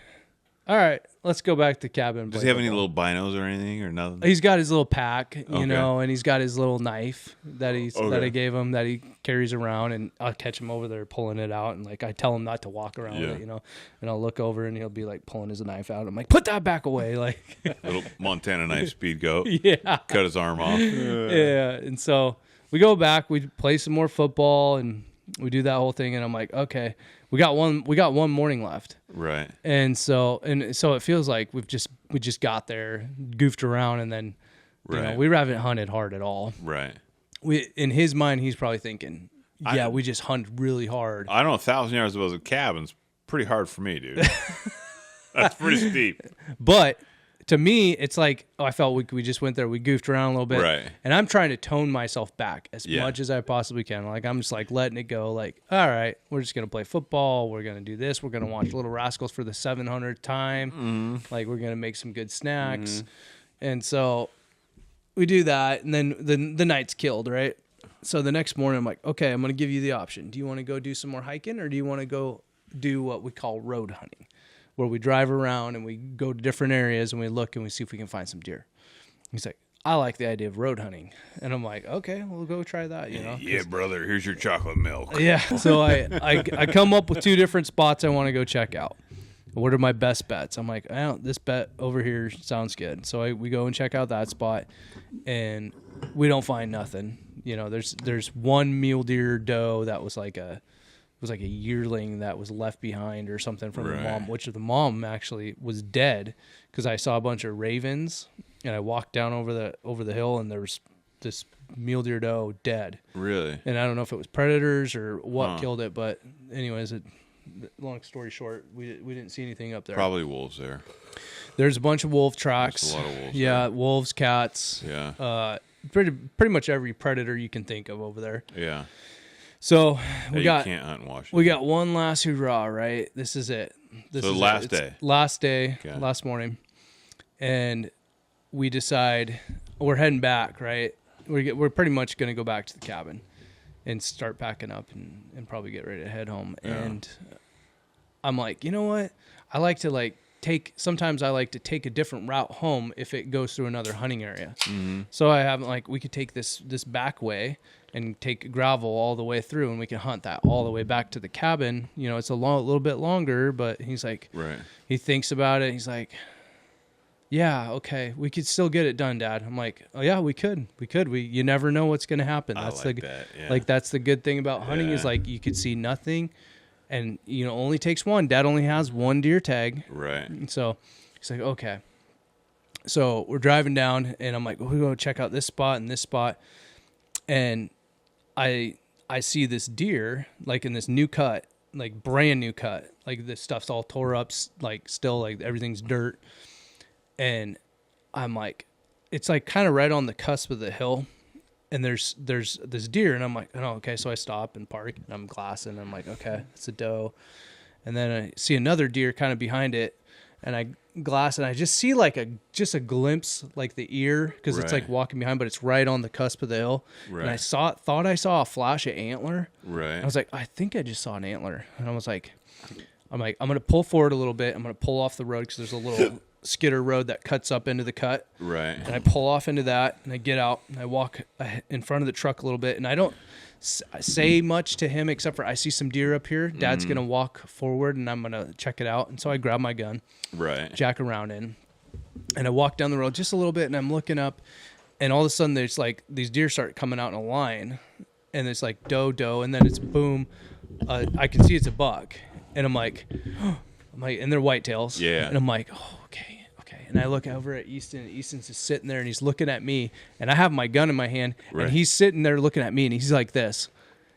all right, let's go back to the cabin. And Does play he have football. any little binos or anything or nothing? He's got his little pack, Okay. and he's got his little knife that I gave him that he carries around, and I'll catch him over there pulling it out, and like I tell him not to walk around with it, and I'll look over and he'll be like pulling his knife out. I'm like, put that back away, like Little Montana knife speed goat. yeah, Cut his arm off. yeah. And so we go back, we play some more football, and we do that whole thing, and I'm like, okay, we got one morning left. Right. And so it feels like we just got there, goofed around, and then Right. we haven't hunted hard at all. Right. In his mind, he's probably thinking, we just hunt really hard. I know 1,000 yards above the cabin's pretty hard for me, dude. That's pretty steep. But to me, it's like, I felt we just went there, we goofed around a little bit. Right. And I'm trying to tone myself back as much as I possibly can. Like, I'm just like letting it go. Like, all right, we're just going to play football. We're going to do this. We're going to watch Little Rascals for the 700th time. Like, we're going to make some good snacks. And so we do that. And then the night's killed, right? So the next morning, I'm like, okay, I'm going to give you the option. Do you want to go do some more hiking, or do you want to go do what we call road hunting, where we drive around and we go to different areas and we look and we see if we can find some deer? He's like, I like the idea of road hunting. And I'm like, okay, we'll go try that, Yeah, brother, here's your chocolate milk. Yeah. So I come up with two different spots I want to go check out. What are my best bets? I'm like, this bet over here sounds good. So we go and check out that spot, and we don't find nothing. There's one mule deer doe that was like a yearling that was left behind or something from the mom, which the mom actually was dead, because I saw a bunch of ravens, and I walked down over the hill, and there was this mule deer doe dead. Really? And I don't know if it was predators or what killed it, but anyways, long story short, we didn't see anything up there. Probably wolves there. There's a bunch of wolf tracks. There's a lot of wolves Yeah, there. wolves, cats. Yeah. Pretty much every predator you can think of over there. Yeah. So You can't hunt in Washington. we got one last hoorah, right? This is it. So last day. Last day, Okay. last morning. And we decide we're heading back, right? We're pretty much going to go back to the cabin and start packing up and probably get ready to head home. Yeah. And I'm like, you know what? Sometimes I like to take a different route home if it goes through another hunting area. Mm-hmm. So I have we could take this back way and take gravel all the way through, and we can hunt that all the way back to the cabin. It's a little bit longer, but he's like, Right. he thinks about it. He's like, yeah, okay, we could still get it done, Dad. I'm like, oh yeah, we could. You never know what's going to happen. That's that. Yeah. like, that's the good thing about hunting is Yeah. like, you could see nothing, And, only takes one. Dad only has one deer tag. Right. And so he's like, okay. So we're driving down, and I'm like, we're going to check out this spot and this spot. And I see this deer, like in this new cut, like brand new cut. Like this stuff's all tore up, like still like everything's dirt. And I'm like, it's like kind of right on the cusp of the hill. And there's this deer, and I'm like, oh, okay. So I stop and park, and I'm glassing. I'm like, okay, it's a doe. And then I see another deer kind of behind it, and I glass, and I just see like a glimpse, like the ear, because it's like walking behind, but it's right on the cusp of the hill. Right. And I thought I saw a flash of antler. Right. I was like, I think I just saw an antler, and I was like, I'm gonna pull forward a little bit. I'm gonna pull off the road because there's a little skidder road that cuts up into the cut. Right. And I pull off into that, and I get out, and I walk in front of the truck a little bit, and I don't say much to him except for I see some deer up here. Dad's going to walk forward, and I'm going to check it out. And so I grab my gun, jack around in, and I walk down the road just a little bit, and I'm looking up, and all of a sudden there's like these deer start coming out in a line, and it's like doe, and then it's boom. I can see it's a buck, and I'm like, and they're whitetails. Yeah. And I'm like, oh, okay. And I look over at Easton, and Easton's just sitting there, and he's looking at me, and I have my gun in my hand, and he's sitting there looking at me, and he's like this.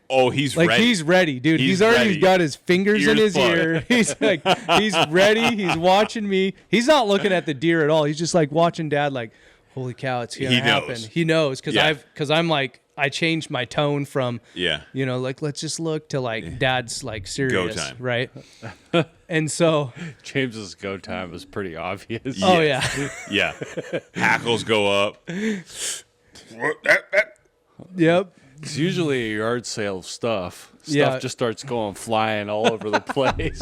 Oh, he's like ready. He's ready, dude. He's already ready. got his fingers in his Ears ear. He's like, he's ready. He's watching me. He's not looking at the deer at all. He's just like watching Dad, like, holy cow, it's gonna happen. He knows because I'm like, I changed my tone from like let's just look to like Dad's like serious, go time. Right? And so James's go time was pretty obvious. Oh yeah. Yeah. Hackles go up. Yep. It's usually a yard sale of stuff. Yeah. Just starts going flying all over the place.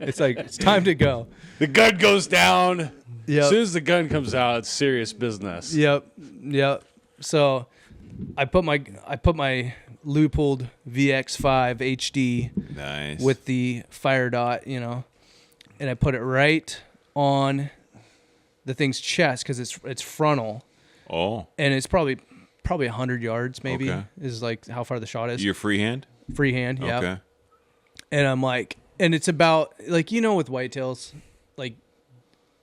It's like, it's time to go. The gun goes down. Yep. As soon as the gun comes out, it's serious business. Yep. So I put my Leupold VX5 HD Nice. with the fire dot, and I put it right on the thing's chest because it's frontal. Oh. And it's probably 100 yards maybe is like how far the shot is. Your freehand? Freehand, yeah. Okay. And I'm like, and it's about like with whitetails, like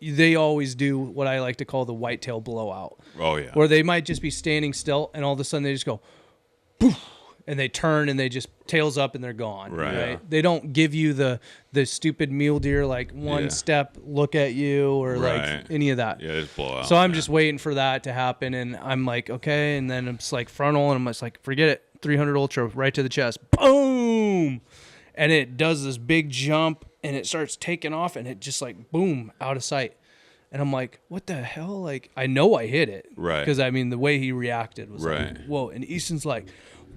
they always do what I like to call the whitetail blowout. Oh yeah. Where they might just be standing still, and all of a sudden they just go, poof, and they turn and they just tails up and they're gone. Right. Yeah. They don't give you the stupid mule deer like one step look at you or like any of that. Yeah, just blow out. So I'm just waiting for that to happen, and I'm like, okay, and then it's like frontal, and I'm just like, forget it, 300 Ultra right to the chest, boom, and it does this big jump, and it starts taking off, and it just like boom out of sight. And I'm like, what the hell? Like, I know I hit it. Right. Because, I mean, the way he reacted was like, whoa. And Easton's like,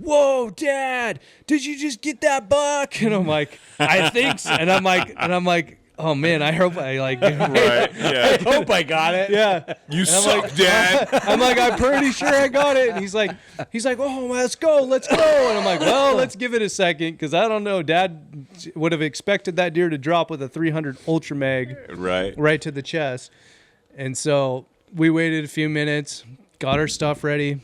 whoa, Dad, did you just get that buck? And I'm like, I think so. And I'm like, oh, man, I hope I, like. Right, yeah. I hope I got it. Yeah. You suck, like, Dad. I'm like, I'm pretty sure I got it. And he's like, oh, let's go. And I'm like, well, let's give it a second because I don't know. Dad would have expected that deer to drop with a 300 Ultra Mag right to the chest. And so we waited a few minutes, got our stuff ready,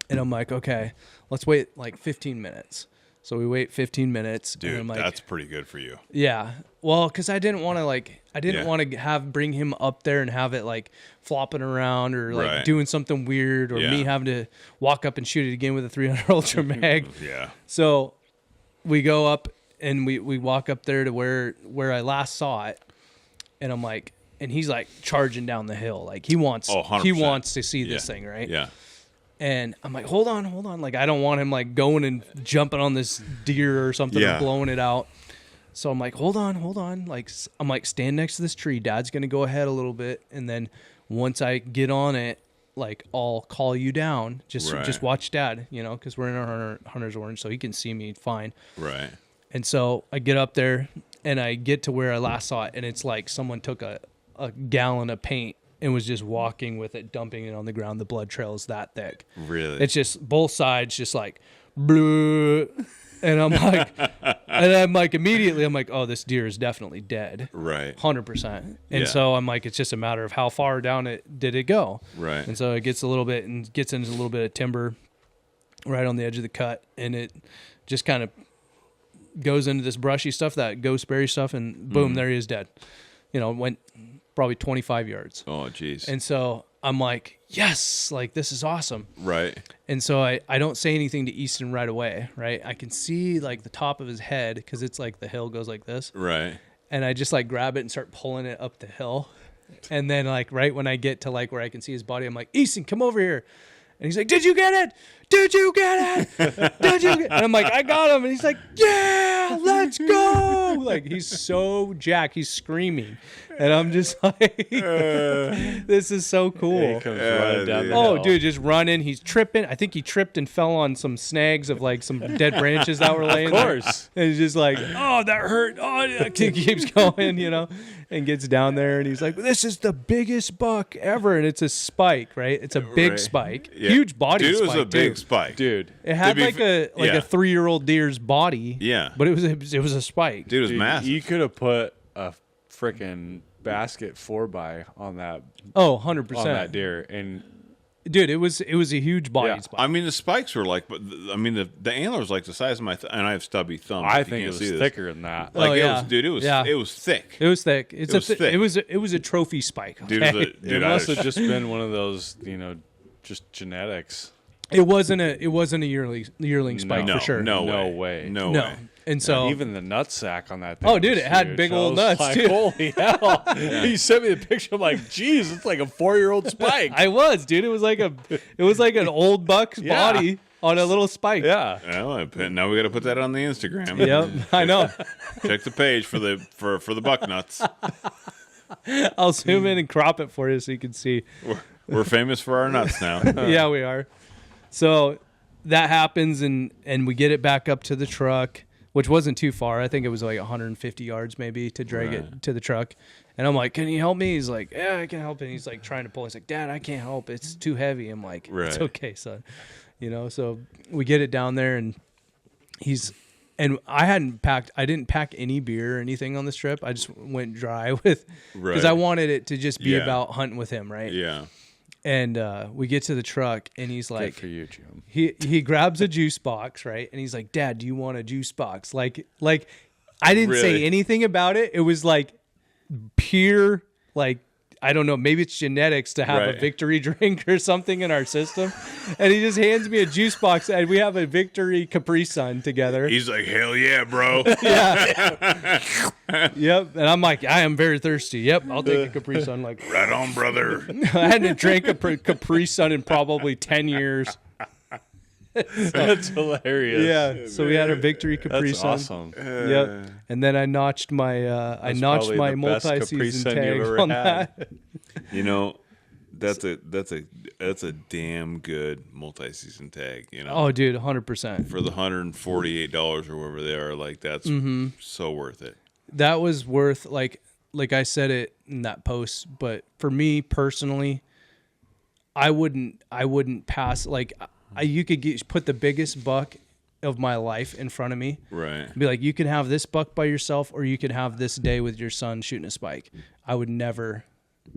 and I'm like, okay, let's wait like 15 minutes. So we wait 15 minutes. Dude, and I'm like, that's pretty good for you. Yeah. Well, because I didn't want to bring him up there and have it like flopping around or like doing something weird or me having to walk up and shoot it again with a 300 Ultra Mag. Yeah. So we go up and we walk up there to where I last saw it, and I'm like, and he's like charging down the hill, like he wants to see this thing, right? Yeah. And I'm like, hold on, like I don't want him like going and jumping on this deer or something or blowing it out. So I'm like, hold on, like I'm like, stand next to this tree. Dad's gonna go ahead a little bit, and then once I get on it, like I'll call you down. Just watch Dad, because we're in our hunter's orange, so he can see me fine. Right. And so I get up there and I get to where I last saw it, and it's like someone took a gallon of paint and was just walking with it, dumping it on the ground. The blood trail is that thick. Really? It's just both sides, just like, bleh. And I'm like, immediately, I'm like, oh, this deer is definitely dead. Right. 100%. And so I'm like, it's just a matter of how far down did it go. Right. And so it gets into a little bit of timber right on the edge of the cut, and it just kind of goes into this brushy stuff, that ghost berry stuff, and boom, there he is dead. Went probably 25 yards. Oh, jeez. And so I'm like, yes, like this is awesome. Right. And so I don't say anything to Easton right away, right? I can see like the top of his head because it's like the hill goes like this. Right. And I just like grab it and start pulling it up the hill. And then like right when I get to like where I can see his body, I'm like, Easton, come over here. And he's like, did you get it? Did you get it? Did you get it? And I'm like, I got him. And he's like, yeah, let's go. Like, he's so jacked. He's screaming. And I'm just like, this is so cool. Yeah, he comes running down the Oh, hill. dude, just running. He's tripping. I think he tripped and fell on some snags of like some dead branches that were laying there. Of course. And he's just like, oh, that hurt. Oh, yeah. He keeps going, and gets down there. And he's like, this is the biggest buck ever. And it's a spike, right? It's a big Right. spike. Yeah. Huge body Dude, spike, it was a big too. spike. Dude. It had To be like a yeah. 3-year-old deer's body. Yeah. But it was a spike. Dude, it was Dude, massive. you could have put a freaking basket 4x on that Oh, 100%. on that deer, and Dude, it was a huge body Yeah. spike. I mean, the spikes were like, but the antlers like the size of my, and I have stubby thumbs. I if you think it can't was see this. thicker than that. Like Oh, it yeah. was, dude. It was, Yeah. it was thick. It was thick. It's It was thick. It was a trophy spike. Dude, okay? it was a, It dude, I must was- have just been one of those, just genetics. It wasn't a yearling spike no, for sure. No No way. way. No No. way. And so Even the nut sack on that thing. Oh, dude, was it had huge. big I old was nuts, like, too. Holy hell! He sent me the picture. I'm like, geez, it's like a 4-year-old spike. I was, dude. It was like an old buck's Yeah. body on a little spike. Yeah. Well, now we got to put that on the Instagram. Yep. I know. Check the page for the buck nuts. I'll zoom in and crop it for you so you can see. We're famous for our nuts now. Yeah, we are. So that happens, and we get it back up to the truck, which wasn't too far. I think it was like 150 yards maybe to drag it to the truck. And I'm like, can you help me? He's like, yeah, I can help. And he's like trying to pull. He's like, Dad, I can't help. It's too heavy. I'm like, it's Right. okay, son. So we get it down there, and I didn't pack any beer or anything on this trip. I just went dry with, because I wanted it to just be Yeah. about hunting with him, right? Yeah. And we get to the truck, and he's Good like, for you, Jim. he grabs a juice box, right? And he's like, Dad, do you want a juice box? Like I didn't say Really? anything about it. It was like pure, like, I don't know, maybe it's genetics to have a Right. victory drink or something in our system. And he just hands me a juice box, and we have a victory Capri Sun together. He's like, hell yeah, bro. Yep. And I'm like, I am very thirsty. Yep, I'll take a Capri Sun. Like, Right on, brother. I hadn't drank a Capri Sun in probably 10 years. That's hilarious. Yeah. So we had a victory Capri That's Sun. awesome. Yep. And then I notched my That's probably the best Capri multi-season Sun you've tag ever on had. that. You know, that's a damn good multi-season tag. You know, Oh, dude, 100%. for the $148 or whatever they are, like that's so worth it. That was worth, like I said it in that post, but for me personally, I wouldn't pass, like, you could put the biggest buck of my life in front of me. Right. Be like, you can have this buck by yourself, or you can have this day with your son shooting a spike. I would never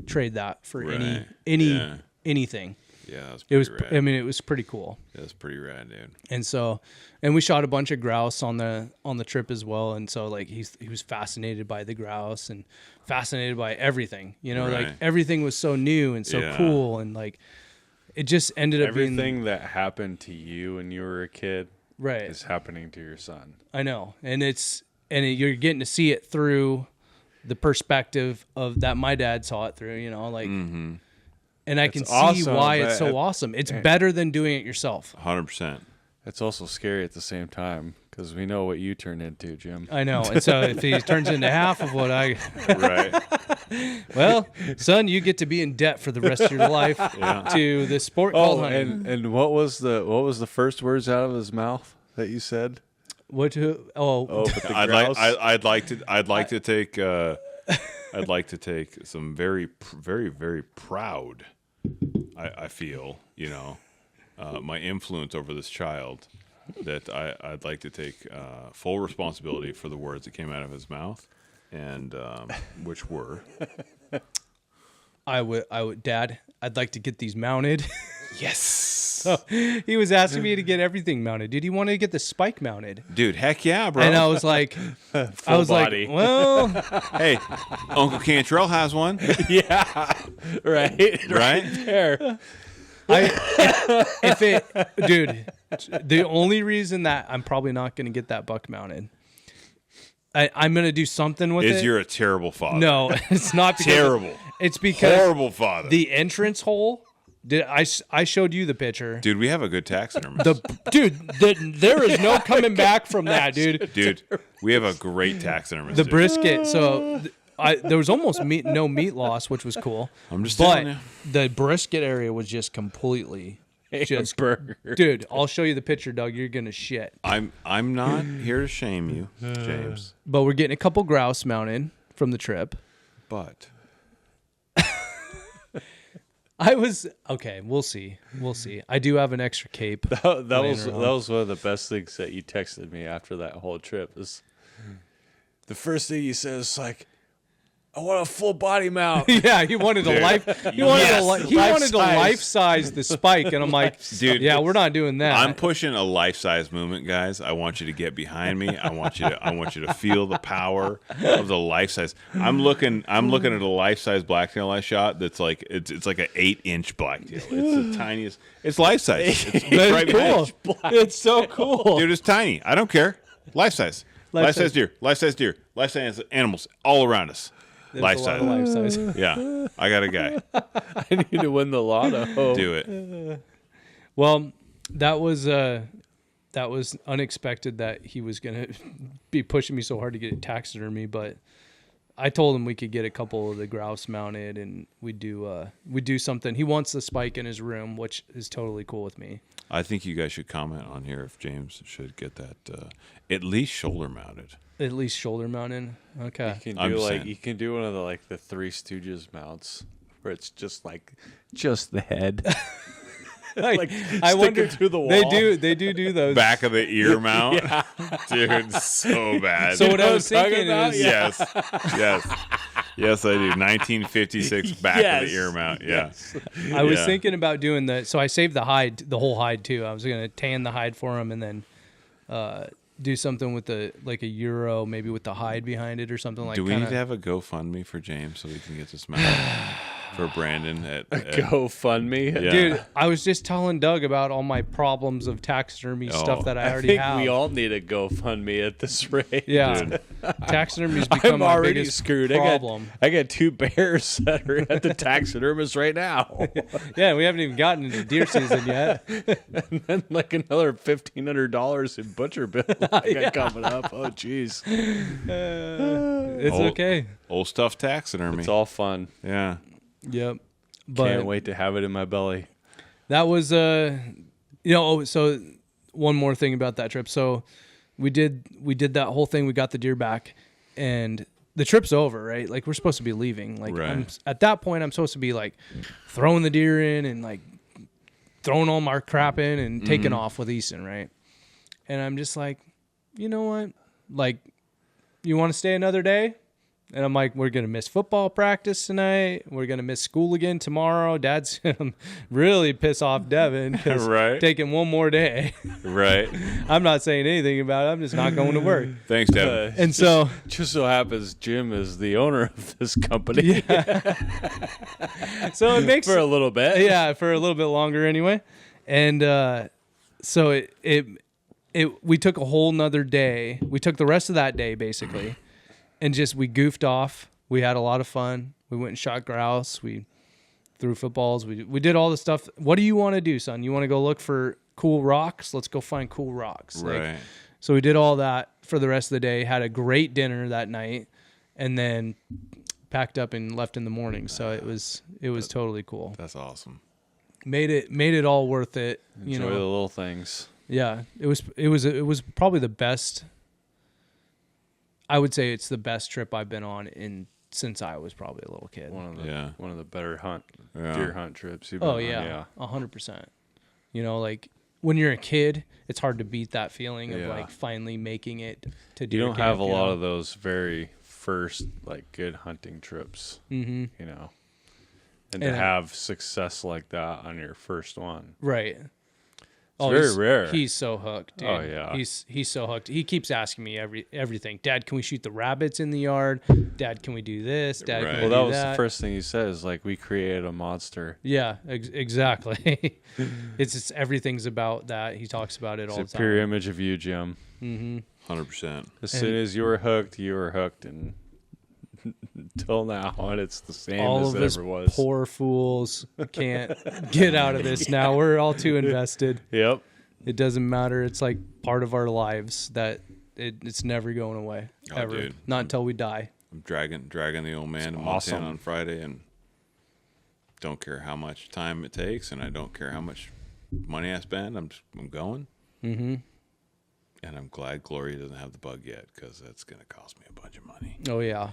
trade that for Right. anything. Yeah, that's It was, pretty rad. I mean, it was pretty cool. That's pretty rad, dude. And so, and we shot a bunch of grouse on the trip as well. And so, like, he was fascinated by the grouse and fascinated by everything. Like Right. everything was so new and so Yeah. cool, and like it just ended up being Everything that happened to you when you were a kid right. is happening to your son. I know, and you're getting to see it through the perspective of that my dad saw it through. And I can It's see awesome, why but it's so awesome. It's better than doing it yourself. 100%. It's also scary at the same time because we know what you turned into, Jim. I know, and so if he turns into half of what I. Right. Well, son, you get to be in debt for the rest of your life to the sport called Oh, hunting. and what was the first words out of his mouth that you said? What? Oh, but the I'd grouse. like to take I'd like to take some very very proud. I feel my influence over this child, that I'd like to take full responsibility for the words that came out of his mouth, and which were I would, Dad. I'd like to get these mounted. Yes. So he was asking me to get everything mounted. Did he want to get the spike mounted? Dude, heck yeah, bro. And I was like, body. well, Hey, Uncle Cantrell has one. Yeah. Right there. Dude, the only reason that I'm probably not going to get that buck mounted, I'm going to do something with it. You're a terrible father. No, it's not because Terrible. It's because Horrible father. the entrance hole. I showed you the picture. Dude, we have a good taxidermist. There is no coming back from that, dude. Dude, we have a great taxidermist. The dude. brisket. So there was almost no meat loss, which was cool. I'm just but telling you. the brisket area was just completely just burger. Dude, I'll show you the picture, Doug. You're gonna shit. I'm not here to shame you, James. But we're getting a couple grouse mounted from the trip. But I was okay. We'll see. I do have an extra cape. That was one of the best things that you texted me after that whole trip. Is the first thing you said is like, I want a full body mount. Yeah, he wanted a life. He wanted to life size the spike, and I'm like, dude, yeah, we're not doing that. I'm pushing a life size movement, guys. I want you to get behind me. I want you to feel the power of the life size. I'm looking at a life size blacktail I shot. That's like it's like an 8-inch blacktail. It's the tiniest. It's life size. It's right behind cool. you. It's so cool, Dude. It's tiny. I don't care. Life size. Life size deer. Life size deer. Life size animals all around us. There's Life a lot of size. life size. Yeah, I got a guy. I need to win the lotto. Do it. Well, that was unexpected that he was gonna be pushing me so hard to get taxidermy, but I told him we could get a couple of the grouse mounted and we do something. He wants the spike in his room, which is totally cool with me. I think you guys should comment on here if James should get that at least shoulder mounted. At least shoulder mounted. Okay. You can do one of the Three Stooges mounts where it's just the head. Like, I stick wonder it through the wall. They do those. Back of the ear mount. Dude, so bad. So what I was thinking is, yes, yes, I do. 1956 back of the ear mount. Yeah, I was thinking about doing so I saved the whole hide too. I was gonna tan the hide for him and then do something with a euro, maybe with the hide behind it or something like. Do we need to have a GoFundMe for James so we can get this mounted for Brandon at GoFundMe? Yeah. Dude, I was just telling Doug about all my problems of taxidermy stuff that I already have. We all need a GoFundMe at this rate. Yeah, taxidermy's become I'm my already biggest screwed. problem. I got 2 bears that are at the taxidermist right now. Yeah, we haven't even gotten into deer season yet. And then another $1,500 in butcher bill coming up. Oh, jeez. It's okay. Old stuff taxidermy. It's all fun. Yeah. Yep. But Can't wait to have it in my belly. that was so one more thing about that trip. So we did that whole thing. We got the deer back and the trip's over, right? Like we're supposed to be leaving. Like Right. at that point I'm supposed to be like throwing the deer in and like throwing all my crap in and taking off with Easton, right? And I'm just like, you know what? Like, you want to stay another day? And I'm like, we're going to miss football practice tonight. We're going to miss school again tomorrow. Dad's going to really piss off Devin because Right. taking one more day. Right. I'm not saying anything about it. I'm just not going to work. Thanks, Devin. And so, Just so happens Jim is the owner of this company. so it makes For a little bit. yeah, for a little bit longer anyway. And so we took a whole nother day. We took the rest of that day basically, and we goofed off. We had a lot of fun. We went and shot grouse. We threw footballs. We did all the stuff. What do you want to do, son? You want to go look for cool rocks? Let's go find cool rocks. Right. So we did all that for the rest of the day. Had a great dinner that night, and then packed up and left in the morning. So it was totally cool. That's awesome. Made it all worth it. Enjoy the little things. Yeah, it was probably the best. I would say it's the best trip I've been on since I was probably a little kid. One of the better Yeah. deer hunt trips. You've been Oh on. yeah, 100%. You know, like when you're a kid, it's hard to beat that feeling of Yeah. like finally making it to You deer don't camp, have a you lot know? of those very first good hunting trips. Mm-hmm. You know, And to have success like that on your first one. Right. It's very rare. He's so hooked, dude. Oh, yeah. He's so hooked. He keeps asking me everything. Dad, can we shoot the rabbits in the yard? Dad, can we do this? Dad, Right. can we Well, do that was the first thing he said is like, we created a monster. Yeah, exactly. It's just everything's about that. He talks about it all the It's a time. pure image of you, Jim. 100%. As soon as you were hooked, and until now, and it's the same All as of it us ever was. poor fools can't get out of this now. We're all too invested. Yep. It doesn't matter. It's like part of our lives that it's never going away. Oh, Ever. dude. Not until we die. I'm dragging the old man to Montana awesome. on Friday, and don't care how much time it takes, and I don't care how much money I spend. I'm going. Mm-hmm. And I'm glad Gloria doesn't have the bug yet, because that's going to cost me a bunch of money. Oh, yeah.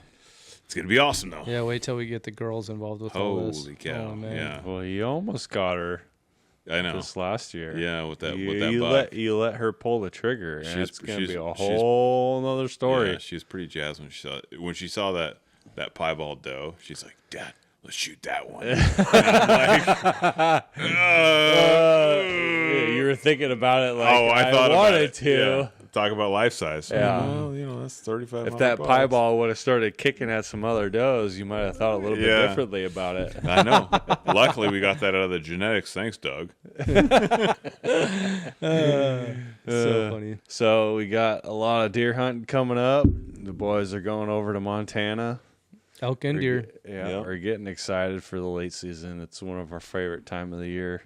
It's going to be awesome, though. Yeah, wait till we get the girls involved with all this. Holy cow. Oh, man. Yeah. Well, you almost got her I know. this last year. Yeah, with that you bug. let her pull the trigger, and She's- it's going to be a she's- whole nother story. Yeah, she was pretty jazzed when she saw that piebald doe. She's like, Dad, let's shoot that one. And I'm like, Yeah, you were thinking about it like I thought about wanted it. to. Yeah. Talk about life size. Yeah. Well, that's 35. If that pieball would have started kicking at some other does, you might have thought a little bit Yeah. differently about it. I know. Luckily, we got that out of the genetics. Thanks, Doug. So funny. So we got a lot of deer hunting coming up. The boys are going over to Montana. Elk and deer. Yeah, Yep. we're getting excited for the late season. It's one of our favorite time of the year.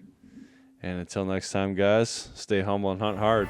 And until next time, guys, stay humble and hunt hard.